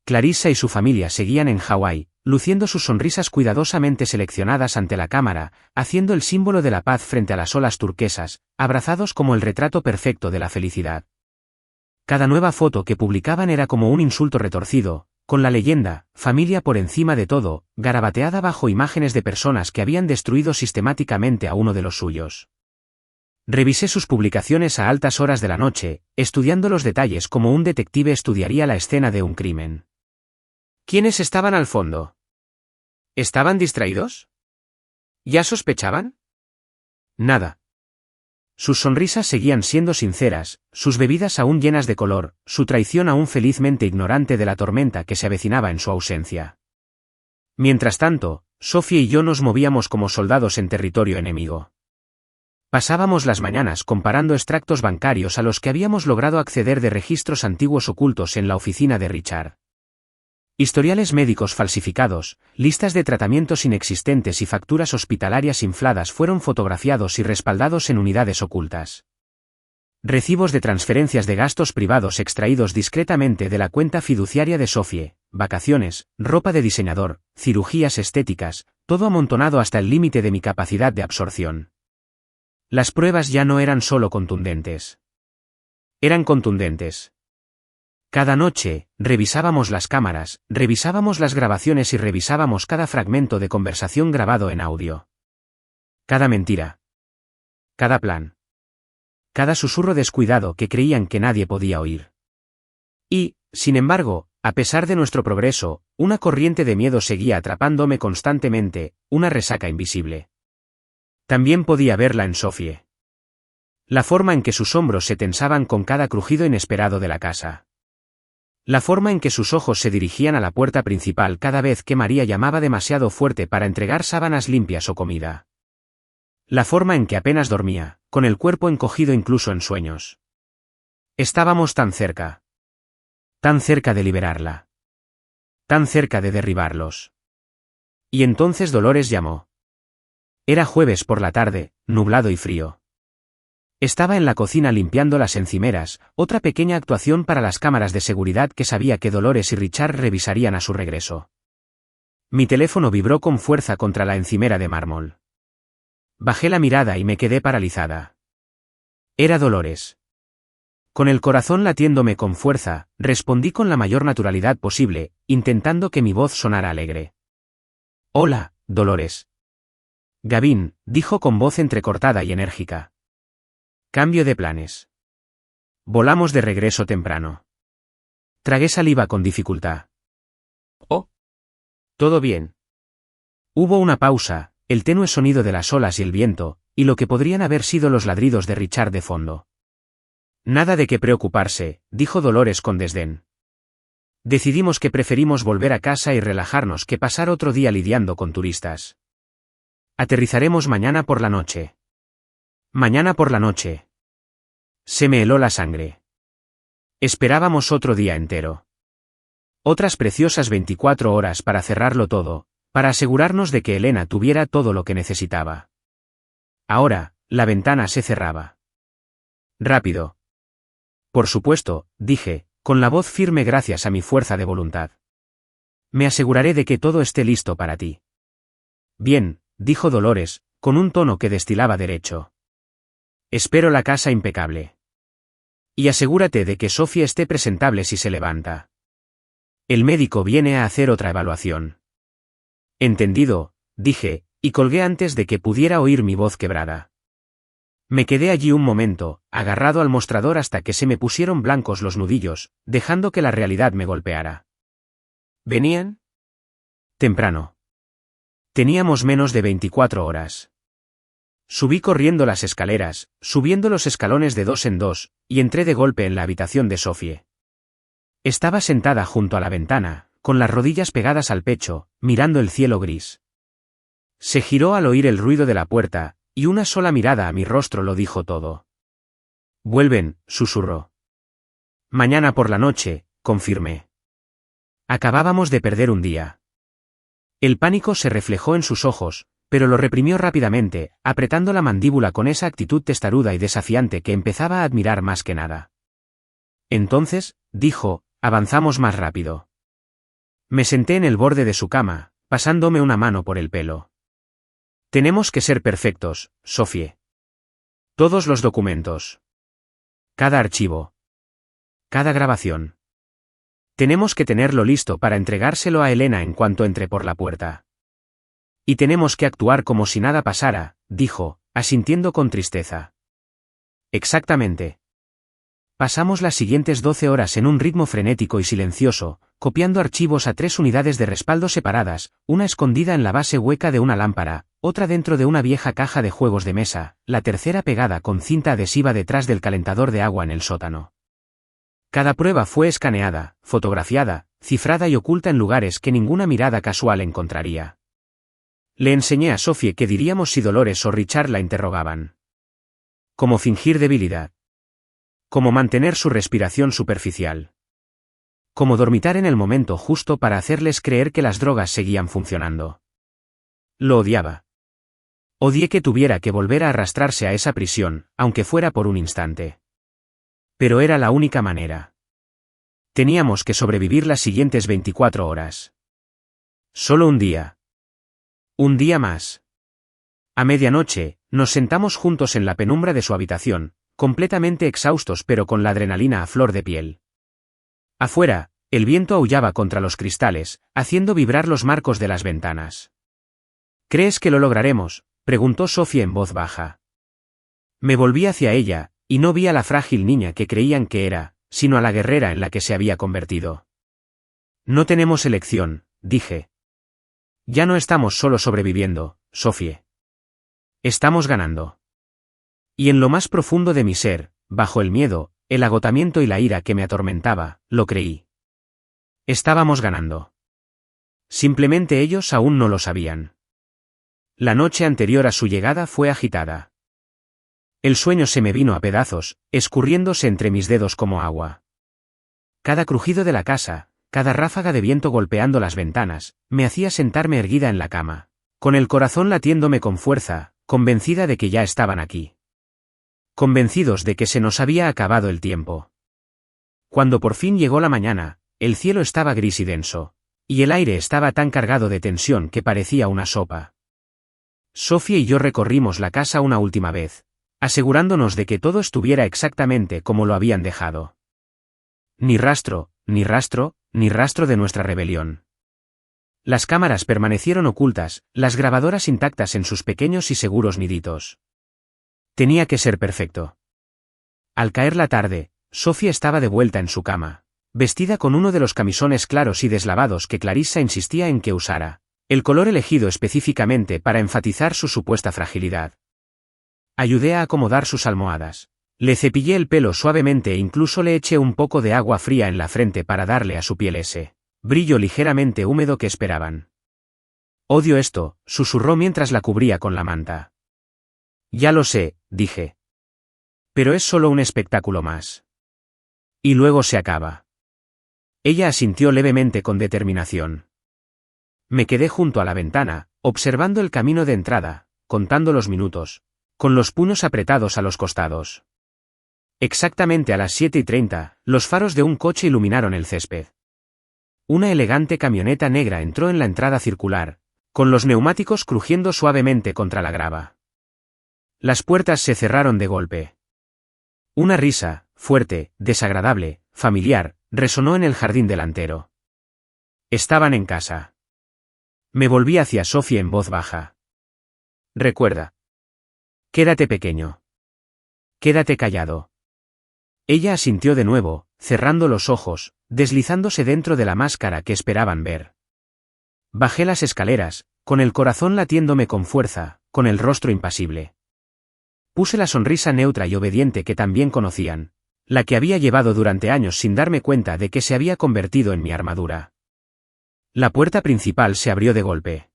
Clarissa y su familia seguían en Hawái, luciendo sus sonrisas cuidadosamente seleccionadas ante la cámara, haciendo el símbolo de la paz frente a las olas turquesas, abrazados como el retrato perfecto de la felicidad. Cada nueva foto que publicaban era como un insulto retorcido, con la leyenda, familia por encima de todo, garabateada bajo imágenes de personas que habían destruido sistemáticamente a uno de los suyos. Revisé sus publicaciones a altas horas de la noche, estudiando los detalles como un detective estudiaría la escena de un crimen. ¿Quiénes estaban al fondo? ¿Estaban distraídos? ¿Ya sospechaban? Nada. Sus sonrisas seguían siendo sinceras, sus bebidas aún llenas de color, su traición aún felizmente ignorante de la tormenta que se avecinaba en su ausencia. Mientras tanto, Sophie y yo nos movíamos como soldados en territorio enemigo. Pasábamos las mañanas comparando extractos bancarios a los que habíamos logrado acceder de registros antiguos ocultos en la oficina de Richard. Historiales médicos falsificados, listas de tratamientos inexistentes y facturas hospitalarias infladas fueron fotografiados y respaldados en unidades ocultas. Recibos de transferencias de gastos privados extraídos discretamente de la cuenta fiduciaria de Sophie, vacaciones, ropa de diseñador, cirugías estéticas, todo amontonado hasta el límite de mi capacidad de absorción. Las pruebas ya no eran solo contundentes. Eran contundentes. Cada noche, revisábamos las cámaras, revisábamos las grabaciones y revisábamos cada fragmento de conversación grabado en audio. Cada mentira. Cada plan. Cada susurro descuidado que creían que nadie podía oír. Y, sin embargo, a pesar de nuestro progreso, una corriente de miedo seguía atrapándome constantemente, una resaca invisible. También podía verla en Sophie. La forma en que sus hombros se tensaban con cada crujido inesperado de la casa. La forma en que sus ojos se dirigían a la puerta principal cada vez que María llamaba demasiado fuerte para entregar sábanas limpias o comida. La forma en que apenas dormía, con el cuerpo encogido incluso en sueños. Estábamos tan cerca. Tan cerca de liberarla. Tan cerca de derribarlos. Y entonces Dolores llamó. Era jueves por la tarde, nublado y frío. Estaba en la cocina limpiando las encimeras, otra pequeña actuación para las cámaras de seguridad que sabía que Dolores y Richard revisarían a su regreso. Mi teléfono vibró con fuerza contra la encimera de mármol. Bajé la mirada y me quedé paralizada. Era Dolores. Con el corazón latiéndome con fuerza, respondí con la mayor naturalidad posible, intentando que mi voz sonara alegre. Hola, Dolores. Gavin, dijo con voz entrecortada y enérgica. Cambio de planes. Volamos de regreso temprano. Tragué saliva con dificultad. Oh. Todo bien. Hubo una pausa, el tenue sonido de las olas y el viento, y lo que podrían haber sido los ladridos de Richard de fondo. Nada de qué preocuparse, dijo Dolores con desdén. Decidimos que preferimos volver a casa y relajarnos que pasar otro día lidiando con turistas. Aterrizaremos mañana por la noche. Mañana por la noche. Se me heló la sangre. Esperábamos otro día entero. Otras preciosas 24 horas para cerrarlo todo, para asegurarnos de que Elena tuviera todo lo que necesitaba. Ahora, la ventana se cerraba. Rápido. Por supuesto, dije, con la voz firme gracias a mi fuerza de voluntad. Me aseguraré de que todo esté listo para ti. Bien, dijo Dolores, con un tono que destilaba derecho. Espero la casa impecable. Y asegúrate de que Sophie esté presentable si se levanta. El médico viene a hacer otra evaluación. Entendido, dije, y colgué antes de que pudiera oír mi voz quebrada. Me quedé allí un momento, agarrado al mostrador hasta que se me pusieron blancos los nudillos, dejando que la realidad me golpeara. ¿Venían? Temprano. Teníamos menos de 24 horas. Subí corriendo las escaleras, subiendo los escalones de 2 en 2, y entré de golpe en la habitación de Sophie. Estaba sentada junto a la ventana, con las rodillas pegadas al pecho, mirando el cielo gris. Se giró al oír el ruido de la puerta, y una sola mirada a mi rostro lo dijo todo. Vuelven, susurró. Mañana por la noche, confirmé. Acabábamos de perder un día. El pánico se reflejó en sus ojos, pero lo reprimió rápidamente, apretando la mandíbula con esa actitud testaruda y desafiante que empezaba a admirar más que nada. Entonces, dijo, avanzamos más rápido. Me senté en el borde de su cama, pasándome una mano por el pelo. Tenemos que ser perfectos, Sophie. Todos los documentos. Cada archivo. Cada grabación. Tenemos que tenerlo listo para entregárselo a Elena en cuanto entre por la puerta. Y tenemos que actuar como si nada pasara, dijo, asintiendo con tristeza. Exactamente. Pasamos las siguientes 12 horas en un ritmo frenético y silencioso, copiando archivos a 3 unidades de respaldo separadas, una escondida en la base hueca de una lámpara, otra dentro de una vieja caja de juegos de mesa, la tercera pegada con cinta adhesiva detrás del calentador de agua en el sótano. Cada prueba fue escaneada, fotografiada, cifrada y oculta en lugares que ninguna mirada casual encontraría. Le enseñé a Sophie qué diríamos si Dolores o Richard la interrogaban. Cómo fingir debilidad. Cómo mantener su respiración superficial. Cómo dormitar en el momento justo para hacerles creer que las drogas seguían funcionando. Lo odiaba. Odié que tuviera que volver a arrastrarse a esa prisión, aunque fuera por un instante. Pero era la única manera. Teníamos que sobrevivir las siguientes 24 horas. Solo un día. Un día más. A medianoche, nos sentamos juntos en la penumbra de su habitación, completamente exhaustos pero con la adrenalina a flor de piel. Afuera, el viento aullaba contra los cristales, haciendo vibrar los marcos de las ventanas. ¿Crees que lo lograremos?, preguntó Sophie en voz baja. Me volví hacia ella, y no vi a la frágil niña que creían que era, sino a la guerrera en la que se había convertido. No tenemos elección, dije. Ya no estamos solo sobreviviendo, Sophie. Estamos ganando. Y en lo más profundo de mi ser, bajo el miedo, el agotamiento y la ira que me atormentaba, lo creí. Estábamos ganando. Simplemente ellos aún no lo sabían. La noche anterior a su llegada fue agitada. El sueño se me vino a pedazos, escurriéndose entre mis dedos como agua. Cada crujido de la casa, cada ráfaga de viento golpeando las ventanas, me hacía sentarme erguida en la cama, con el corazón latiéndome con fuerza, convencida de que ya estaban aquí. Convencidos de que se nos había acabado el tiempo. Cuando por fin llegó la mañana, el cielo estaba gris y denso, y el aire estaba tan cargado de tensión que parecía una sopa. Sophie y yo recorrimos la casa una última vez, asegurándonos de que todo estuviera exactamente como lo habían dejado. Ni rastro, ni rastro, ni rastro de nuestra rebelión. Las cámaras permanecieron ocultas, las grabadoras intactas en sus pequeños y seguros niditos. Tenía que ser perfecto. Al caer la tarde, Sophie estaba de vuelta en su cama, vestida con uno de los camisones claros y deslavados que Clarissa insistía en que usara, el color elegido específicamente para enfatizar su supuesta fragilidad. Ayudé a acomodar sus almohadas. Le cepillé el pelo suavemente e incluso le eché un poco de agua fría en la frente para darle a su piel ese brillo ligeramente húmedo que esperaban. Odio esto, susurró mientras la cubría con la manta. Ya lo sé, dije. Pero es solo un espectáculo más. Y luego se acaba. Ella asintió levemente con determinación. Me quedé junto a la ventana, observando el camino de entrada, contando los minutos, con los puños apretados a los costados. Exactamente a las 7:30, los faros de un coche iluminaron el césped. Una elegante camioneta negra entró en la entrada circular, con los neumáticos crujiendo suavemente contra la grava. Las puertas se cerraron de golpe. Una risa, fuerte, desagradable, familiar, resonó en el jardín delantero. Estaban en casa. Me volví hacia Sophie en voz baja. Recuerda. Quédate pequeño. Quédate callado. Ella asintió de nuevo, cerrando los ojos, deslizándose dentro de la máscara que esperaban ver. Bajé las escaleras, con el corazón latiéndome con fuerza, con el rostro impasible. Puse la sonrisa neutra y obediente que también conocían, la que había llevado durante años sin darme cuenta de que se había convertido en mi armadura. La puerta principal se abrió de golpe.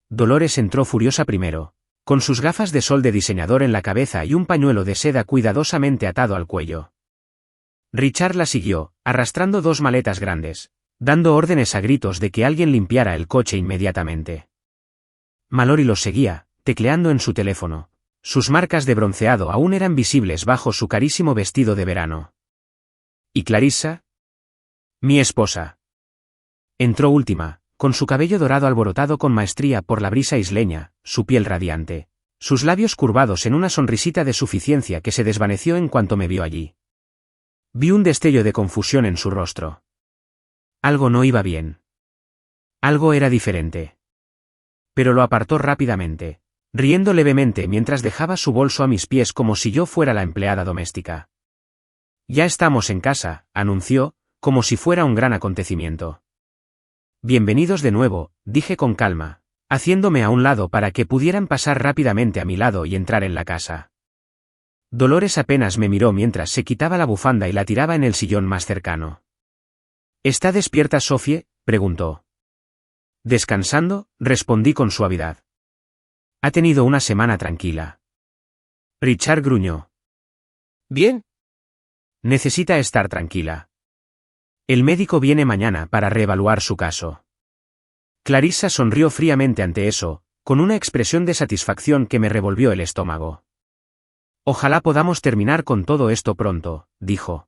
Dolores entró furiosa primero, con sus gafas de sol de diseñador en la cabeza y un pañuelo de seda cuidadosamente atado al cuello. Richard la siguió, arrastrando dos maletas grandes, dando órdenes a gritos de que alguien limpiara el coche inmediatamente. Mallory los seguía, tecleando en su teléfono. Sus marcas de bronceado aún eran visibles bajo su carísimo vestido de verano. ¿Y Clarissa? Mi esposa. Entró última, con su cabello dorado alborotado con maestría por la brisa isleña, su piel radiante, sus labios curvados en una sonrisita de suficiencia que se desvaneció en cuanto me vio allí. Vi un destello de confusión en su rostro. Algo no iba bien. Algo era diferente. Pero lo apartó rápidamente, riendo levemente mientras dejaba su bolso a mis pies como si yo fuera la empleada doméstica. Ya estamos en casa, anunció, como si fuera un gran acontecimiento. Bienvenidos de nuevo, dije con calma, haciéndome a un lado para que pudieran pasar rápidamente a mi lado y entrar en la casa. Dolores apenas me miró mientras se quitaba la bufanda y la tiraba en el sillón más cercano. ¿Está despierta Sophie?, preguntó. Descansando, respondí con suavidad. Ha tenido una semana tranquila. Richard gruñó. Bien. Necesita estar tranquila. El médico viene mañana para reevaluar su caso. Clarissa sonrió fríamente ante eso, con una expresión de satisfacción que me revolvió el estómago. Ojalá podamos terminar con todo esto pronto, dijo.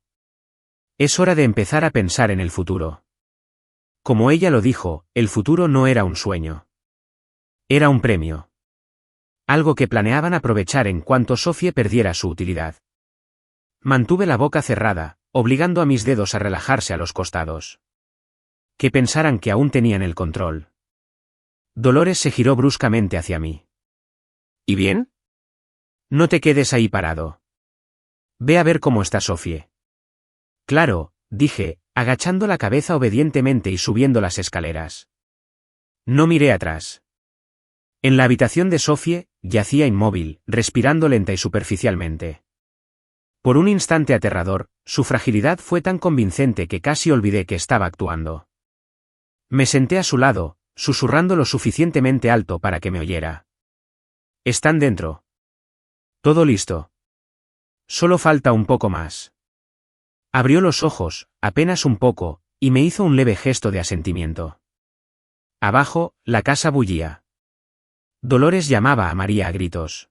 Es hora de empezar a pensar en el futuro. Como ella lo dijo, el futuro no era un sueño. Era un premio. Algo que planeaban aprovechar en cuanto Sophie perdiera su utilidad. Mantuve la boca cerrada, obligando a mis dedos a relajarse a los costados. Que pensaran que aún tenían el control. Dolores se giró bruscamente hacia mí. ¿Y bien? No te quedes ahí parado. Ve a ver cómo está Sophie. Claro, dije, agachando la cabeza obedientemente y subiendo las escaleras. No miré atrás. En la habitación de Sophie, yacía inmóvil, respirando lenta y superficialmente. Por un instante aterrador, su fragilidad fue tan convincente que casi olvidé que estaba actuando. Me senté a su lado, susurrando lo suficientemente alto para que me oyera. ¿Están dentro? Todo listo. Solo falta un poco más. Abrió los ojos, apenas un poco, y me hizo un leve gesto de asentimiento. Abajo, la casa bullía. Dolores llamaba a María a gritos.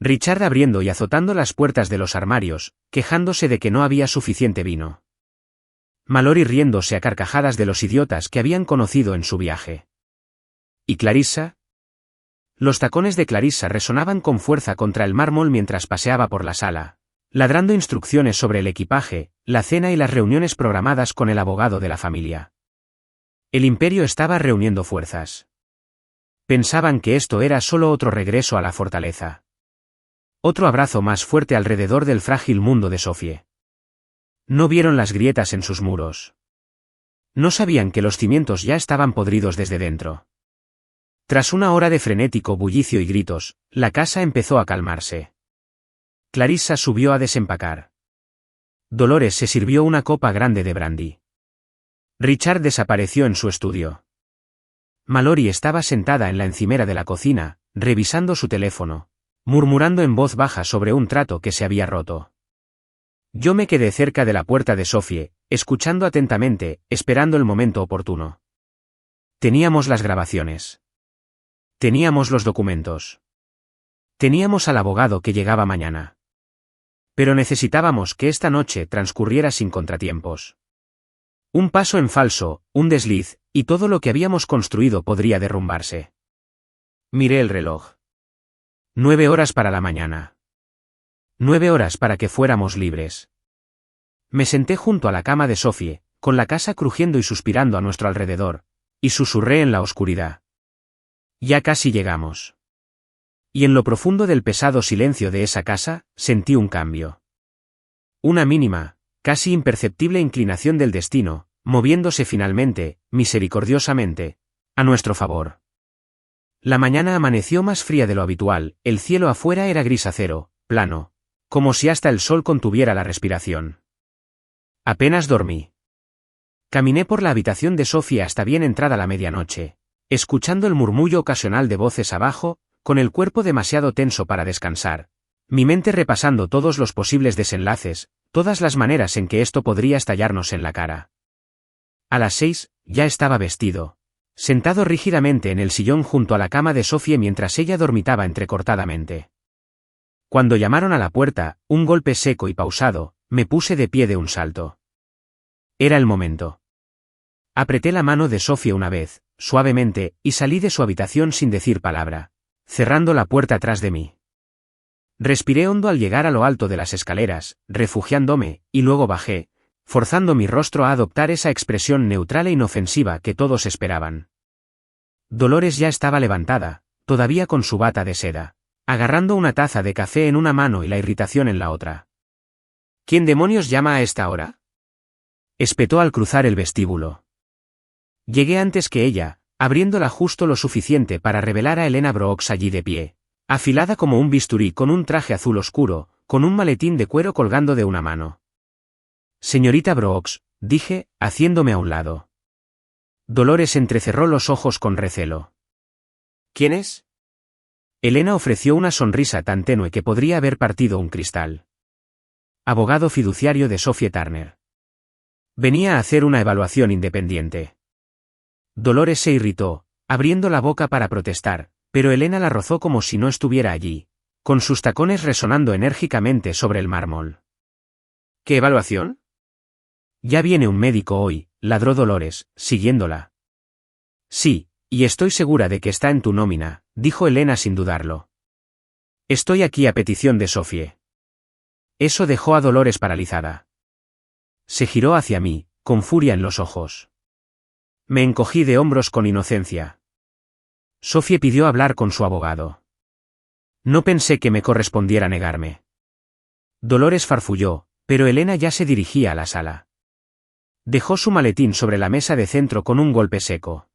Richard abriendo y azotando las puertas de los armarios, quejándose de que no había suficiente vino. Mallory riéndose a carcajadas de los idiotas que habían conocido en su viaje. ¿Y Clarissa? Los tacones de Clarissa resonaban con fuerza contra el mármol mientras paseaba por la sala, ladrando instrucciones sobre el equipaje, la cena y las reuniones programadas con el abogado de la familia. El imperio estaba reuniendo fuerzas. Pensaban que esto era solo otro regreso a la fortaleza. Otro abrazo más fuerte alrededor del frágil mundo de Sophie. No vieron las grietas en sus muros. No sabían que los cimientos ya estaban podridos desde dentro. Tras una hora de frenético bullicio y gritos, la casa empezó a calmarse. Clarissa subió a desempacar. Dolores se sirvió una copa grande de brandy. Richard desapareció en su estudio. Mallory estaba sentada en la encimera de la cocina, revisando su teléfono, murmurando en voz baja sobre un trato que se había roto. Yo me quedé cerca de la puerta de Sophie, escuchando atentamente, esperando el momento oportuno. Teníamos las grabaciones. Teníamos los documentos. Teníamos al abogado que llegaba mañana. Pero necesitábamos que esta noche transcurriera sin contratiempos. Un paso en falso, un desliz, y todo lo que habíamos construido podría derrumbarse. Miré el reloj. 9 horas para la mañana. 9 horas para que fuéramos libres. Me senté junto a la cama de Sophie, con la casa crujiendo y suspirando a nuestro alrededor, y susurré en la oscuridad. Ya casi llegamos. Y en lo profundo del pesado silencio de esa casa, sentí un cambio. Una mínima, casi imperceptible inclinación del destino, moviéndose finalmente, misericordiosamente, a nuestro favor. La mañana amaneció más fría de lo habitual, el cielo afuera era gris acero, plano, como si hasta el sol contuviera la respiración. Apenas dormí. Caminé por la habitación de Sophie hasta bien entrada la medianoche, escuchando el murmullo ocasional de voces abajo, con el cuerpo demasiado tenso para descansar, mi mente repasando todos los posibles desenlaces, todas las maneras en que esto podría estallarnos en la cara. A las 6, ya estaba vestido, sentado rígidamente en el sillón junto a la cama de Sophie mientras ella dormitaba entrecortadamente. Cuando llamaron a la puerta, un golpe seco y pausado, me puse de pie de un salto. Era el momento. Apreté la mano de Sophie una vez, suavemente, y salí de su habitación sin decir palabra, cerrando la puerta tras de mí. Respiré hondo al llegar a lo alto de las escaleras, refugiándome, y luego bajé, forzando mi rostro a adoptar esa expresión neutral e inofensiva que todos esperaban. Dolores ya estaba levantada, todavía con su bata de seda, agarrando una taza de café en una mano y la irritación en la otra. ¿Quién demonios llama a esta hora?, espetó al cruzar el vestíbulo. Llegué antes que ella, abriéndola justo lo suficiente para revelar a Elena Brooks allí de pie, afilada como un bisturí con un traje azul oscuro, con un maletín de cuero colgando de una mano. Señorita Brooks, dije, haciéndome a un lado. Dolores entrecerró los ojos con recelo. ¿Quién es? Elena ofreció una sonrisa tan tenue que podría haber partido un cristal. Abogado fiduciario de Sophie Turner. Venía a hacer una evaluación independiente. Dolores se irritó, abriendo la boca para protestar, pero Elena la rozó como si no estuviera allí, con sus tacones resonando enérgicamente sobre el mármol. ¿Qué evaluación? Ya viene un médico hoy, ladró Dolores, siguiéndola. Sí, y estoy segura de que está en tu nómina, dijo Elena sin dudarlo. Estoy aquí a petición de Sophie. Eso dejó a Dolores paralizada. Se giró hacia mí, con furia en los ojos. Me encogí de hombros con inocencia. Sophie pidió hablar con su abogado. No pensé que me correspondiera negarme. Dolores farfulló, pero Elena ya se dirigía a la sala. Dejó su maletín sobre la mesa de centro con un golpe seco.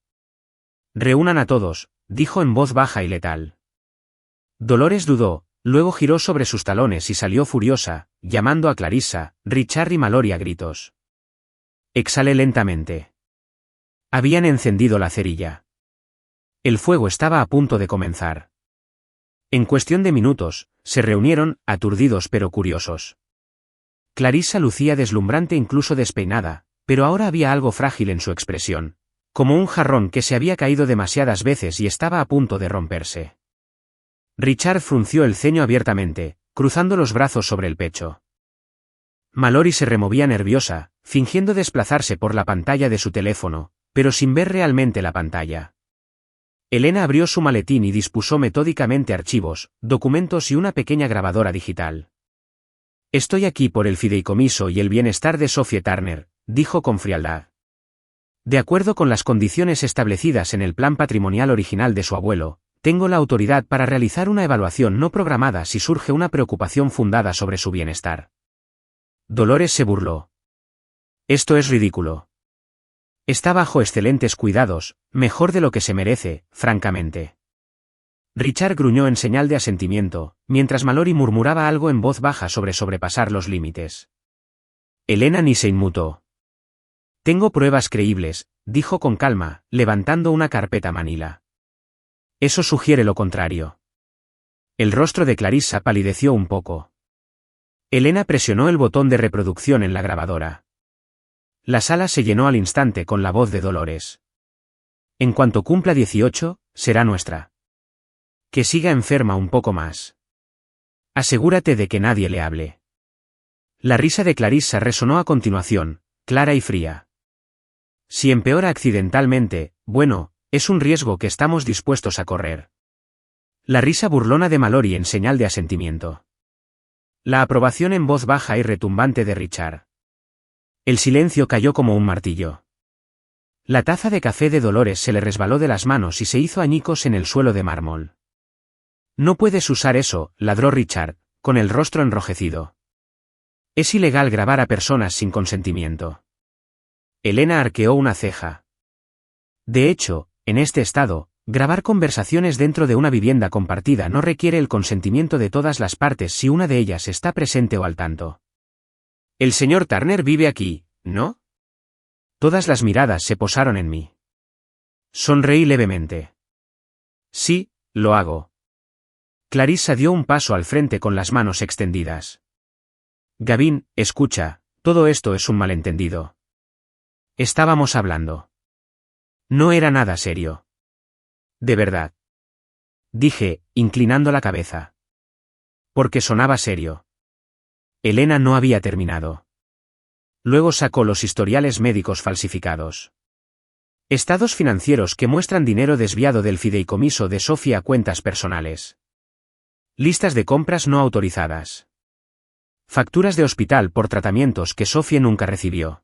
Reúnan a todos, dijo en voz baja y letal. Dolores dudó, luego giró sobre sus talones y salió furiosa, llamando a Clarissa, Richard y Mallory a gritos. Exhalé lentamente. Habían encendido la cerilla. El fuego estaba a punto de comenzar. En cuestión de minutos, se reunieron, aturdidos pero curiosos. Clarissa lucía deslumbrante incluso despeinada, pero ahora había algo frágil en su expresión, como un jarrón que se había caído demasiadas veces y estaba a punto de romperse. Richard frunció el ceño abiertamente, cruzando los brazos sobre el pecho. Mallory se removía nerviosa, fingiendo desplazarse por la pantalla de su teléfono, pero sin ver realmente la pantalla. Elena abrió su maletín y dispuso metódicamente archivos, documentos y una pequeña grabadora digital. Estoy aquí por el fideicomiso y el bienestar de Sophie Turner, dijo con frialdad. De acuerdo con las condiciones establecidas en el plan patrimonial original de su abuelo, tengo la autoridad para realizar una evaluación no programada si surge una preocupación fundada sobre su bienestar. Dolores se burló. Esto es ridículo. Está bajo excelentes cuidados, mejor de lo que se merece, francamente. Richard gruñó en señal de asentimiento, mientras Mallory murmuraba algo en voz baja sobre sobrepasar los límites. Elena ni se inmutó. Tengo pruebas creíbles, dijo con calma, levantando una carpeta manila. Eso sugiere lo contrario. El rostro de Clarissa palideció un poco. Elena presionó el botón de reproducción en la grabadora. La sala se llenó al instante con la voz de Dolores. En cuanto cumpla 18, será nuestra. Que siga enferma un poco más. Asegúrate de que nadie le hable. La risa de Clarissa resonó a continuación, clara y fría. Si empeora accidentalmente, bueno, es un riesgo que estamos dispuestos a correr. La risa burlona de Mallory en señal de asentimiento. La aprobación en voz baja y retumbante de Richard. El silencio cayó como un martillo. La taza de café de Dolores se le resbaló de las manos y se hizo añicos en el suelo de mármol. No puedes usar eso, ladró Richard, con el rostro enrojecido. Es ilegal grabar a personas sin consentimiento. Elena arqueó una ceja. De hecho, en este estado, grabar conversaciones dentro de una vivienda compartida no requiere el consentimiento de todas las partes si una de ellas está presente o al tanto. El señor Turner vive aquí, ¿no? Todas las miradas se posaron en mí. Sonreí levemente. Sí, lo hago. Clarissa dio un paso al frente con las manos extendidas. Gavin, escucha, todo esto es un malentendido. Estábamos hablando. No era nada serio. De verdad. Dije, inclinando la cabeza. Porque sonaba serio. Elena no había terminado. Luego sacó los historiales médicos falsificados. Estados financieros que muestran dinero desviado del fideicomiso de Sophie a cuentas personales. Listas de compras no autorizadas. Facturas de hospital por tratamientos que Sophie nunca recibió.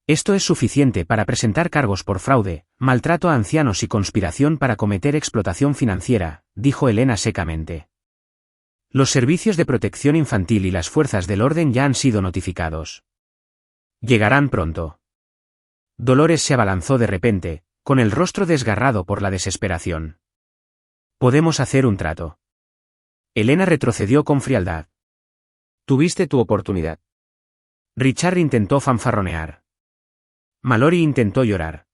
Esto es suficiente para presentar cargos por fraude, maltrato a ancianos y conspiración para cometer explotación financiera, dijo Elena secamente. Los servicios de protección infantil y las fuerzas del orden ya han sido notificados. Llegarán pronto. Dolores se abalanzó de repente, con el rostro desgarrado por la desesperación. Podemos hacer un trato. Elena retrocedió con frialdad. Tuviste tu oportunidad. Richard intentó fanfarronear. Mallory intentó llorar.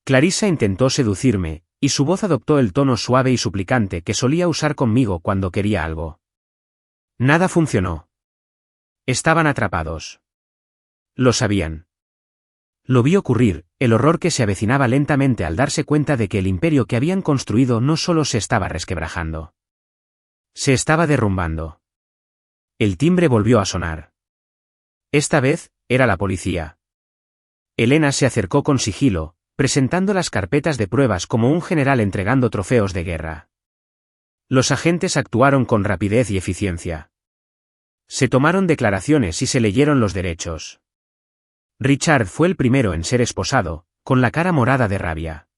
Clarissa intentó seducirme, y su voz adoptó el tono suave y suplicante que solía usar conmigo cuando quería algo. Nada funcionó. Estaban atrapados. Lo sabían. Lo vi ocurrir, el horror que se avecinaba lentamente al darse cuenta de que el imperio que habían construido no solo se estaba resquebrajando. Se estaba derrumbando. El timbre volvió a sonar. Esta vez, era la policía. Elena se acercó con sigilo, presentando las carpetas de pruebas como un general entregando trofeos de guerra. Los agentes actuaron con rapidez y eficiencia. Se tomaron declaraciones y se leyeron los derechos. Richard fue el primero en ser esposado, con la cara morada de rabia.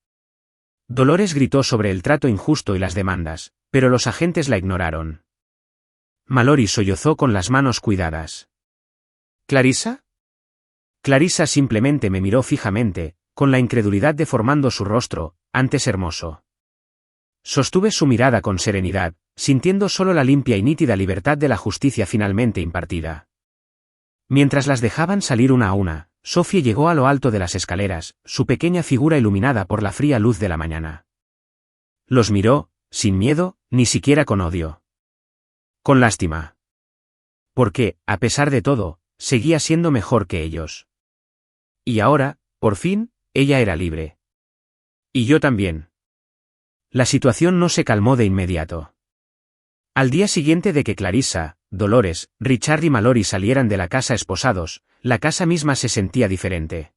Dolores gritó sobre el trato injusto y las demandas, pero los agentes la ignoraron. Mallory sollozó con las manos cuidadas. ¿Clarissa? Clarissa simplemente me miró fijamente, con la incredulidad deformando su rostro, antes hermoso. Sostuve su mirada con serenidad, sintiendo solo la limpia y nítida libertad de la justicia finalmente impartida. Mientras las dejaban salir una a una, Sophie llegó a lo alto de las escaleras, su pequeña figura iluminada por la fría luz de la mañana. Los miró, sin miedo, ni siquiera con odio. Con lástima. Porque, a pesar de todo, seguía siendo mejor que ellos. Y ahora, por fin, ella era libre. Y yo también. La situación no se calmó de inmediato. Al día siguiente de que Clarissa, Dolores, Richard y Mallory salieran de la casa esposados, la casa misma se sentía diferente.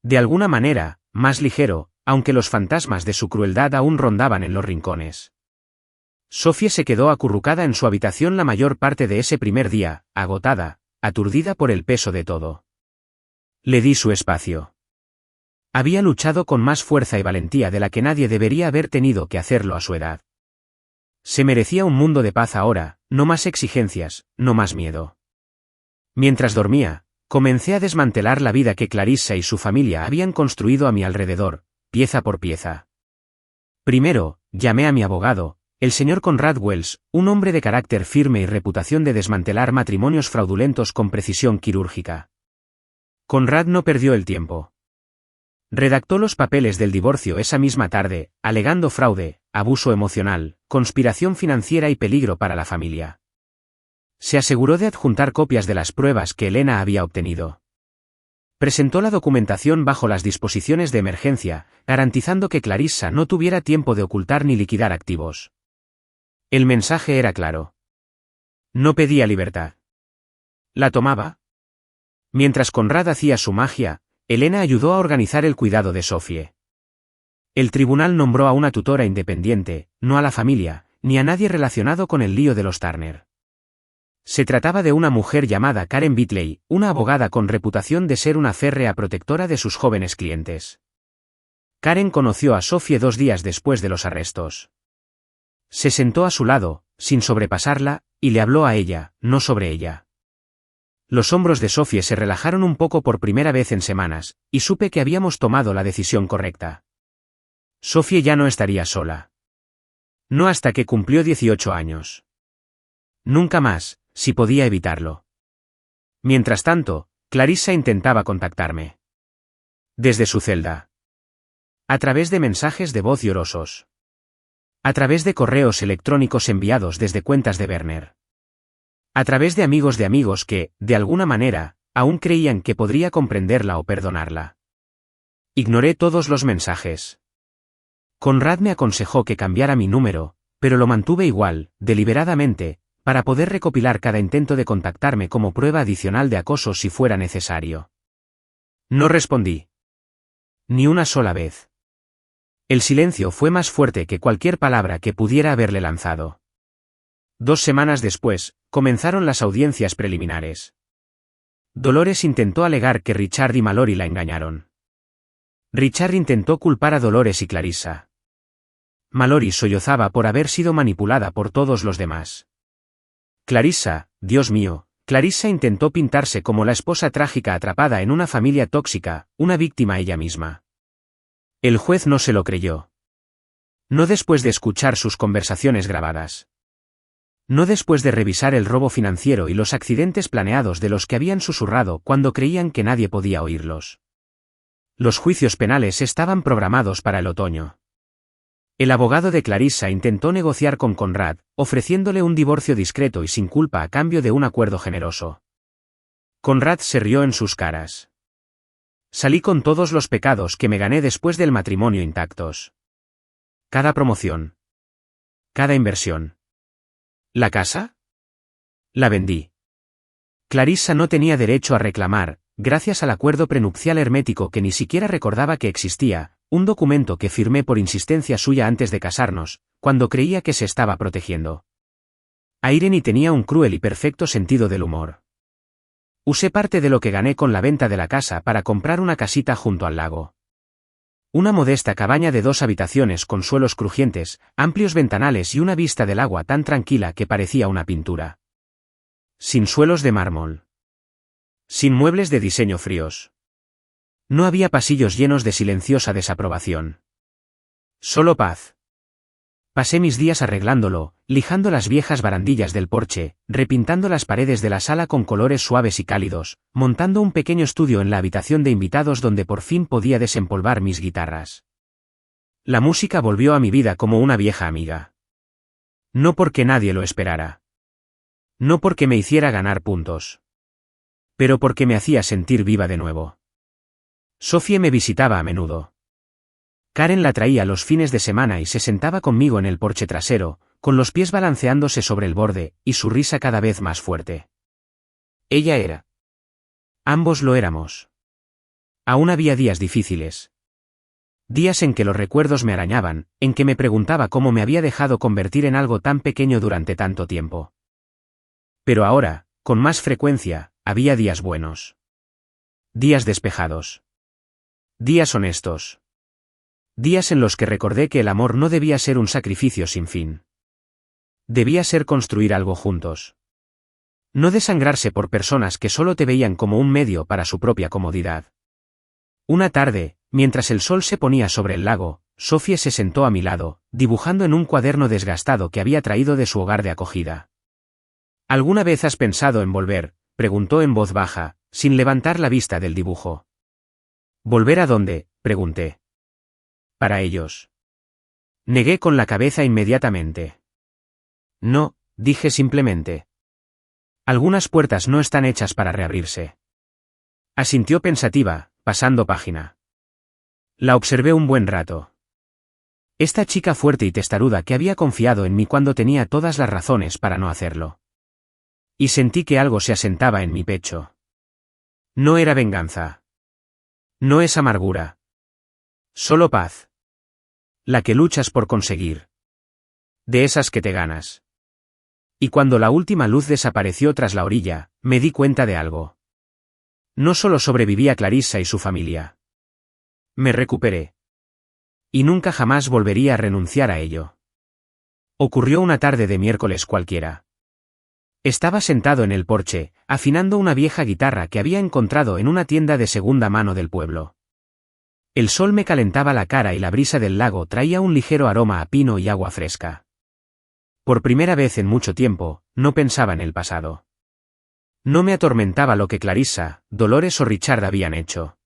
De alguna manera, más ligero, aunque los fantasmas de su crueldad aún rondaban en los rincones. Sophie se quedó acurrucada en su habitación la mayor parte de ese primer día, agotada, aturdida por el peso de todo. Le di su espacio. Había luchado con más fuerza y valentía de la que nadie debería haber tenido que hacerlo a su edad. Se merecía un mundo de paz ahora, no más exigencias, no más miedo. Mientras dormía, comencé a desmantelar la vida que Clarissa y su familia habían construido a mi alrededor, pieza por pieza. Primero, llamé a mi abogado, el señor Conrad Wells, un hombre de carácter firme y reputación de desmantelar matrimonios fraudulentos con precisión quirúrgica. Conrad no perdió el tiempo. Redactó los papeles del divorcio esa misma tarde, alegando fraude, abuso emocional, conspiración financiera y peligro para la familia. Se aseguró de adjuntar copias de las pruebas que Elena había obtenido. Presentó la documentación bajo las disposiciones de emergencia, garantizando que Clarissa no tuviera tiempo de ocultar ni liquidar activos. El mensaje era claro. No pedía libertad. ¿La tomaba? Mientras Conrad hacía su magia, Elena ayudó a organizar el cuidado de Sophie. El tribunal nombró a una tutora independiente, no a la familia, ni a nadie relacionado con el lío de los Turner. Se trataba de una mujer llamada Karen Bitley, una abogada con reputación de ser una férrea protectora de sus jóvenes clientes. Karen conoció a Sophie 2 días después de los arrestos. Se sentó a su lado, sin sobrepasarla, y le habló a ella, no sobre ella. Los hombros de Sophie se relajaron un poco por primera vez en semanas, y supe que habíamos tomado la decisión correcta. Sophie ya no estaría sola. No hasta que cumplió 18 años. Nunca más, si podía evitarlo. Mientras tanto, Clarissa intentaba contactarme. Desde su celda. A través de mensajes de voz llorosos. A través de correos electrónicos enviados desde cuentas de Werner. A través de amigos que, de alguna manera, aún creían que podría comprenderla o perdonarla. Ignoré todos los mensajes. Conrad me aconsejó que cambiara mi número, pero lo mantuve igual, deliberadamente, para poder recopilar cada intento de contactarme como prueba adicional de acoso si fuera necesario. No respondí. Ni una sola vez. El silencio fue más fuerte que cualquier palabra que pudiera haberle lanzado. 2 semanas después, comenzaron las audiencias preliminares. Dolores intentó alegar que Richard y Mallory la engañaron. Richard intentó culpar a Dolores y Clarissa. Mallory sollozaba por haber sido manipulada por todos los demás. Clarissa, Dios mío, Clarissa intentó pintarse como la esposa trágica atrapada en una familia tóxica, una víctima ella misma. El juez no se lo creyó. No después de escuchar sus conversaciones grabadas. No después de revisar el robo financiero y los accidentes planeados de los que habían susurrado cuando creían que nadie podía oírlos. Los juicios penales estaban programados para el otoño. El abogado de Clarissa intentó negociar con Conrad, ofreciéndole un divorcio discreto y sin culpa a cambio de un acuerdo generoso. Conrad se rió en sus caras. Salí con todos los pecados que me gané después del matrimonio intactos. Cada promoción. Cada inversión. ¿La casa? La vendí. Clarissa no tenía derecho a reclamar, gracias al acuerdo prenupcial hermético que ni siquiera recordaba que existía, un documento que firmé por insistencia suya antes de casarnos, cuando creía que se estaba protegiendo. Irene tenía un cruel y perfecto sentido del humor. Usé parte de lo que gané con la venta de la casa para comprar una casita junto al lago. Una modesta cabaña de 2 habitaciones con suelos crujientes, amplios ventanales y una vista del agua tan tranquila que parecía una pintura. Sin suelos de mármol. Sin muebles de diseño fríos. No había pasillos llenos de silenciosa desaprobación. Solo paz. Pasé mis días arreglándolo, lijando las viejas barandillas del porche, repintando las paredes de la sala con colores suaves y cálidos, montando un pequeño estudio en la habitación de invitados donde por fin podía desempolvar mis guitarras. La música volvió a mi vida como una vieja amiga. No porque nadie lo esperara. No porque me hiciera ganar puntos. Pero porque me hacía sentir viva de nuevo. Sophie me visitaba a menudo. Karen la traía los fines de semana y se sentaba conmigo en el porche trasero, con los pies balanceándose sobre el borde, y su risa cada vez más fuerte. Ella era. Ambos lo éramos. Aún había días difíciles. Días en que los recuerdos me arañaban, en que me preguntaba cómo me había dejado convertir en algo tan pequeño durante tanto tiempo. Pero ahora, con más frecuencia, había días buenos. Días despejados. Días honestos. Días en los que recordé que el amor no debía ser un sacrificio sin fin. Debía ser construir algo juntos. No desangrarse por personas que solo te veían como un medio para su propia comodidad. Una tarde, mientras el sol se ponía sobre el lago, Sophie se sentó a mi lado, dibujando en un cuaderno desgastado que había traído de su hogar de acogida. ¿Alguna vez has pensado en volver?, preguntó en voz baja, sin levantar la vista del dibujo. ¿Volver a dónde?, pregunté. Para ellos. Negué con la cabeza inmediatamente. No, dije simplemente. Algunas puertas no están hechas para reabrirse. Asintió pensativa, pasando página. La observé un buen rato. Esta chica fuerte y testaruda que había confiado en mí cuando tenía todas las razones para no hacerlo. Y sentí que algo se asentaba en mi pecho. No era venganza. No es amargura. Solo paz. La que luchas por conseguir. De esas que te ganas. Y cuando la última luz desapareció tras la orilla, me di cuenta de algo. No solo sobrevivía Clarissa y su familia. Me recuperé. Y nunca jamás volvería a renunciar a ello. Ocurrió una tarde de miércoles cualquiera. Estaba sentado en el porche, afinando una vieja guitarra que había encontrado en una tienda de segunda mano del pueblo. El sol me calentaba la cara y la brisa del lago traía un ligero aroma a pino y agua fresca. Por primera vez en mucho tiempo, no pensaba en el pasado. No me atormentaba lo que Clarissa, Dolores o Richard habían hecho.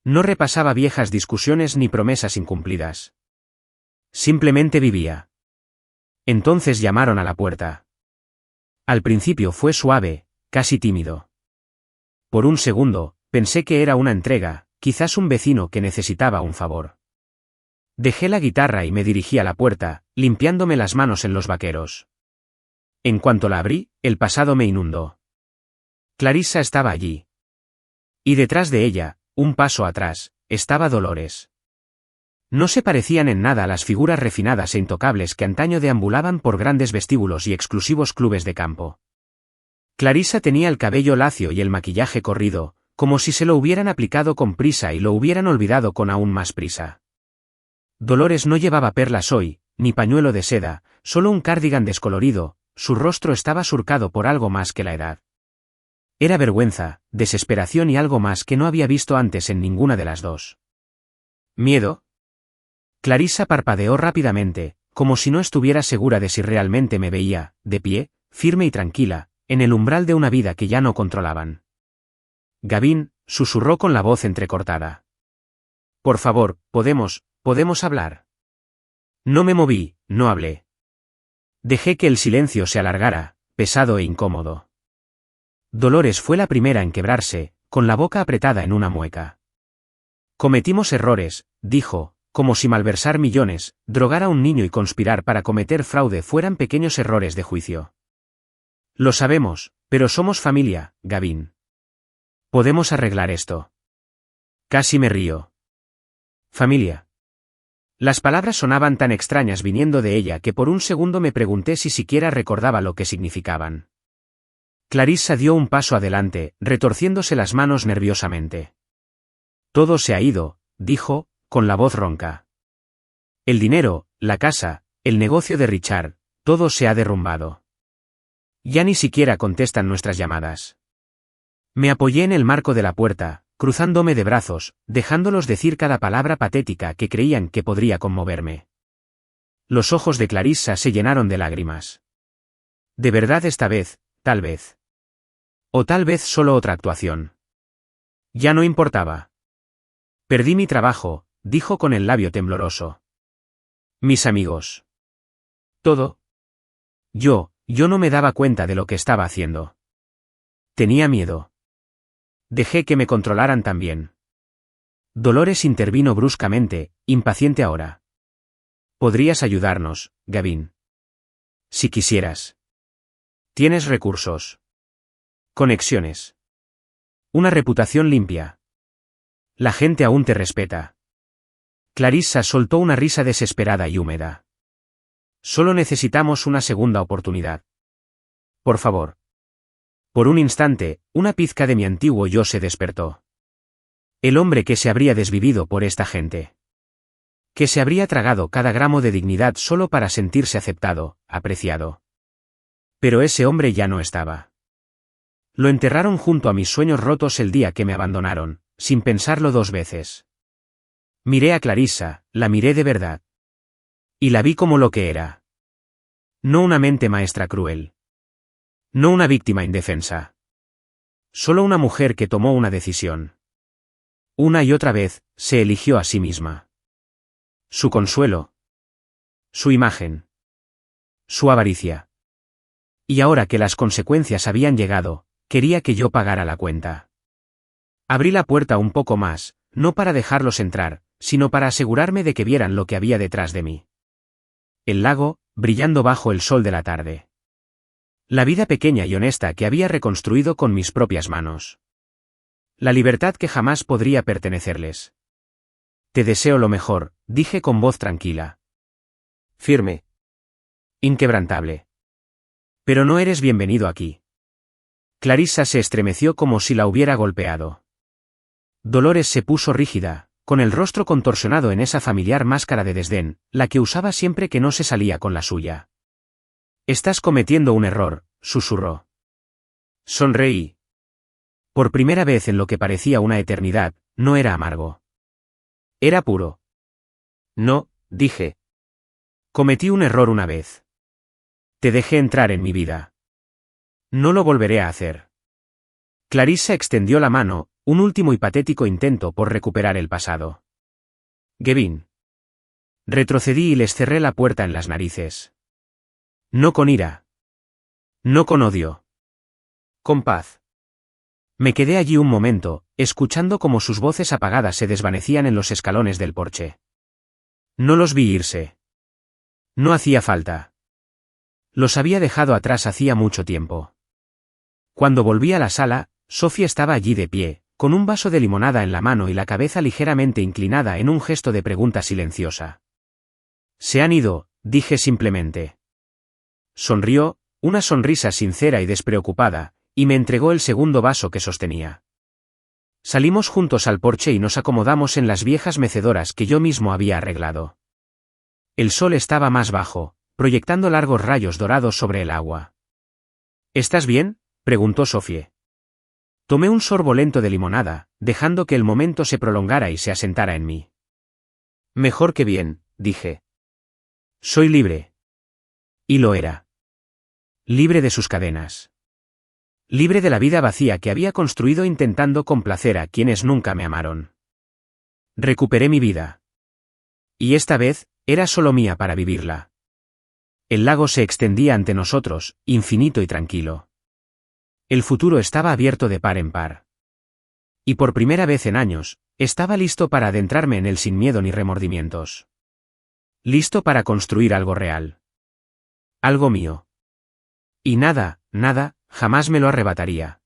No repasaba viejas discusiones ni promesas incumplidas. Simplemente vivía. Entonces llamaron a la puerta. Al principio fue suave, casi tímido. Por un segundo, pensé que era una entrega, quizás un vecino que necesitaba un favor. Dejé la guitarra y me dirigí a la puerta, limpiándome las manos en los vaqueros. En cuanto la abrí, el pasado me inundó. Clarissa estaba allí. Y detrás de ella, un paso atrás, estaba Dolores. No se parecían en nada a las figuras refinadas e intocables que antaño deambulaban por grandes vestíbulos y exclusivos clubes de campo. Clarissa tenía el cabello lacio y el maquillaje corrido, como si se lo hubieran aplicado con prisa y lo hubieran olvidado con aún más prisa. Dolores no llevaba perlas hoy, ni pañuelo de seda, solo un cardigan descolorido, su rostro estaba surcado por algo más que la edad. Era vergüenza, desesperación y algo más que no había visto antes en ninguna de las dos. ¿Miedo? Clarissa parpadeó rápidamente, como si no estuviera segura de si realmente me veía, de pie, firme y tranquila, en el umbral de una vida que ya no controlaban. Gavin, susurró con la voz entrecortada. Por favor, podemos hablar. No me moví, no hablé. Dejé que el silencio se alargara, pesado e incómodo. Dolores fue la primera en quebrarse, con la boca apretada en una mueca. Cometimos errores, dijo, como si malversar millones, drogar a un niño y conspirar para cometer fraude fueran pequeños errores de juicio. Lo sabemos, pero somos familia, Gavin. Podemos arreglar esto. Casi me río. Familia. Las palabras sonaban tan extrañas viniendo de ella que por un segundo me pregunté si siquiera recordaba lo que significaban. Clarissa dio un paso adelante, retorciéndose las manos nerviosamente. Todo se ha ido, dijo, con la voz ronca. El dinero, la casa, el negocio de Richard, todo se ha derrumbado. Ya ni siquiera contestan nuestras llamadas. Me apoyé en el marco de la puerta, cruzándome de brazos, dejándolos decir cada palabra patética que creían que podría conmoverme. Los ojos de Clarissa se llenaron de lágrimas. De verdad esta vez, tal vez. O tal vez solo otra actuación. Ya no importaba. Perdí mi trabajo, dijo con el labio tembloroso. Mis amigos. Todo. Yo no me daba cuenta de lo que estaba haciendo. Tenía miedo. Dejé que me controlaran también. Dolores intervino bruscamente, impaciente ahora. Podrías ayudarnos, Gavin. Si quisieras. Tienes recursos. Conexiones. Una reputación limpia. La gente aún te respeta. Clarissa soltó una risa desesperada y húmeda. Solo necesitamos una segunda oportunidad. Por favor. Por un instante, una pizca de mi antiguo yo se despertó. El hombre que se habría desvivido por esta gente. Que se habría tragado cada gramo de dignidad solo para sentirse aceptado, apreciado. Pero ese hombre ya no estaba. Lo enterraron junto a mis sueños rotos el día que me abandonaron, sin pensarlo dos veces. Miré a Clarissa, la miré de verdad. Y la vi como lo que era. No una mente maestra cruel. No una víctima indefensa. Solo una mujer que tomó una decisión. Una y otra vez, se eligió a sí misma. Su consuelo. Su imagen. Su avaricia. Y ahora que las consecuencias habían llegado, quería que yo pagara la cuenta. Abrí la puerta un poco más, no para dejarlos entrar, sino para asegurarme de que vieran lo que había detrás de mí. El lago, brillando bajo el sol de la tarde. La vida pequeña y honesta que había reconstruido con mis propias manos. La libertad que jamás podría pertenecerles. Te deseo lo mejor, dije con voz tranquila. Firme. Inquebrantable. Pero no eres bienvenido aquí. Clarissa se estremeció como si la hubiera golpeado. Dolores se puso rígida, con el rostro contorsionado en esa familiar máscara de desdén, la que usaba siempre que no se salía con la suya. Estás cometiendo un error, susurró. Sonreí. Por primera vez en lo que parecía una eternidad, no era amargo. Era puro. No, dije. Cometí un error una vez. Te dejé entrar en mi vida. No lo volveré a hacer. Clarissa extendió la mano, un último y patético intento por recuperar el pasado. Gavin. Retrocedí y les cerré la puerta en las narices. No con ira. No con odio. Con paz. Me quedé allí un momento, escuchando cómo sus voces apagadas se desvanecían en los escalones del porche. No los vi irse. No hacía falta. Los había dejado atrás hacía mucho tiempo. Cuando volví a la sala, Sophie estaba allí de pie, con un vaso de limonada en la mano y la cabeza ligeramente inclinada en un gesto de pregunta silenciosa. Se han ido, dije simplemente. Sonrió, una sonrisa sincera y despreocupada, y me entregó el segundo vaso que sostenía. Salimos juntos al porche y nos acomodamos en las viejas mecedoras que yo mismo había arreglado. El sol estaba más bajo, proyectando largos rayos dorados sobre el agua. ¿Estás bien?, preguntó Sophie. Tomé un sorbo lento de limonada, dejando que el momento se prolongara y se asentara en mí. Mejor que bien, dije. Soy libre. Y lo era. Libre de sus cadenas. Libre de la vida vacía que había construido intentando complacer a quienes nunca me amaron. Recuperé mi vida. Y esta vez, era solo mía para vivirla. El lago se extendía ante nosotros, infinito y tranquilo. El futuro estaba abierto de par en par. Y por primera vez en años, estaba listo para adentrarme en él sin miedo ni remordimientos. Listo para construir algo real. Algo mío. Y nada, jamás me lo arrebataría.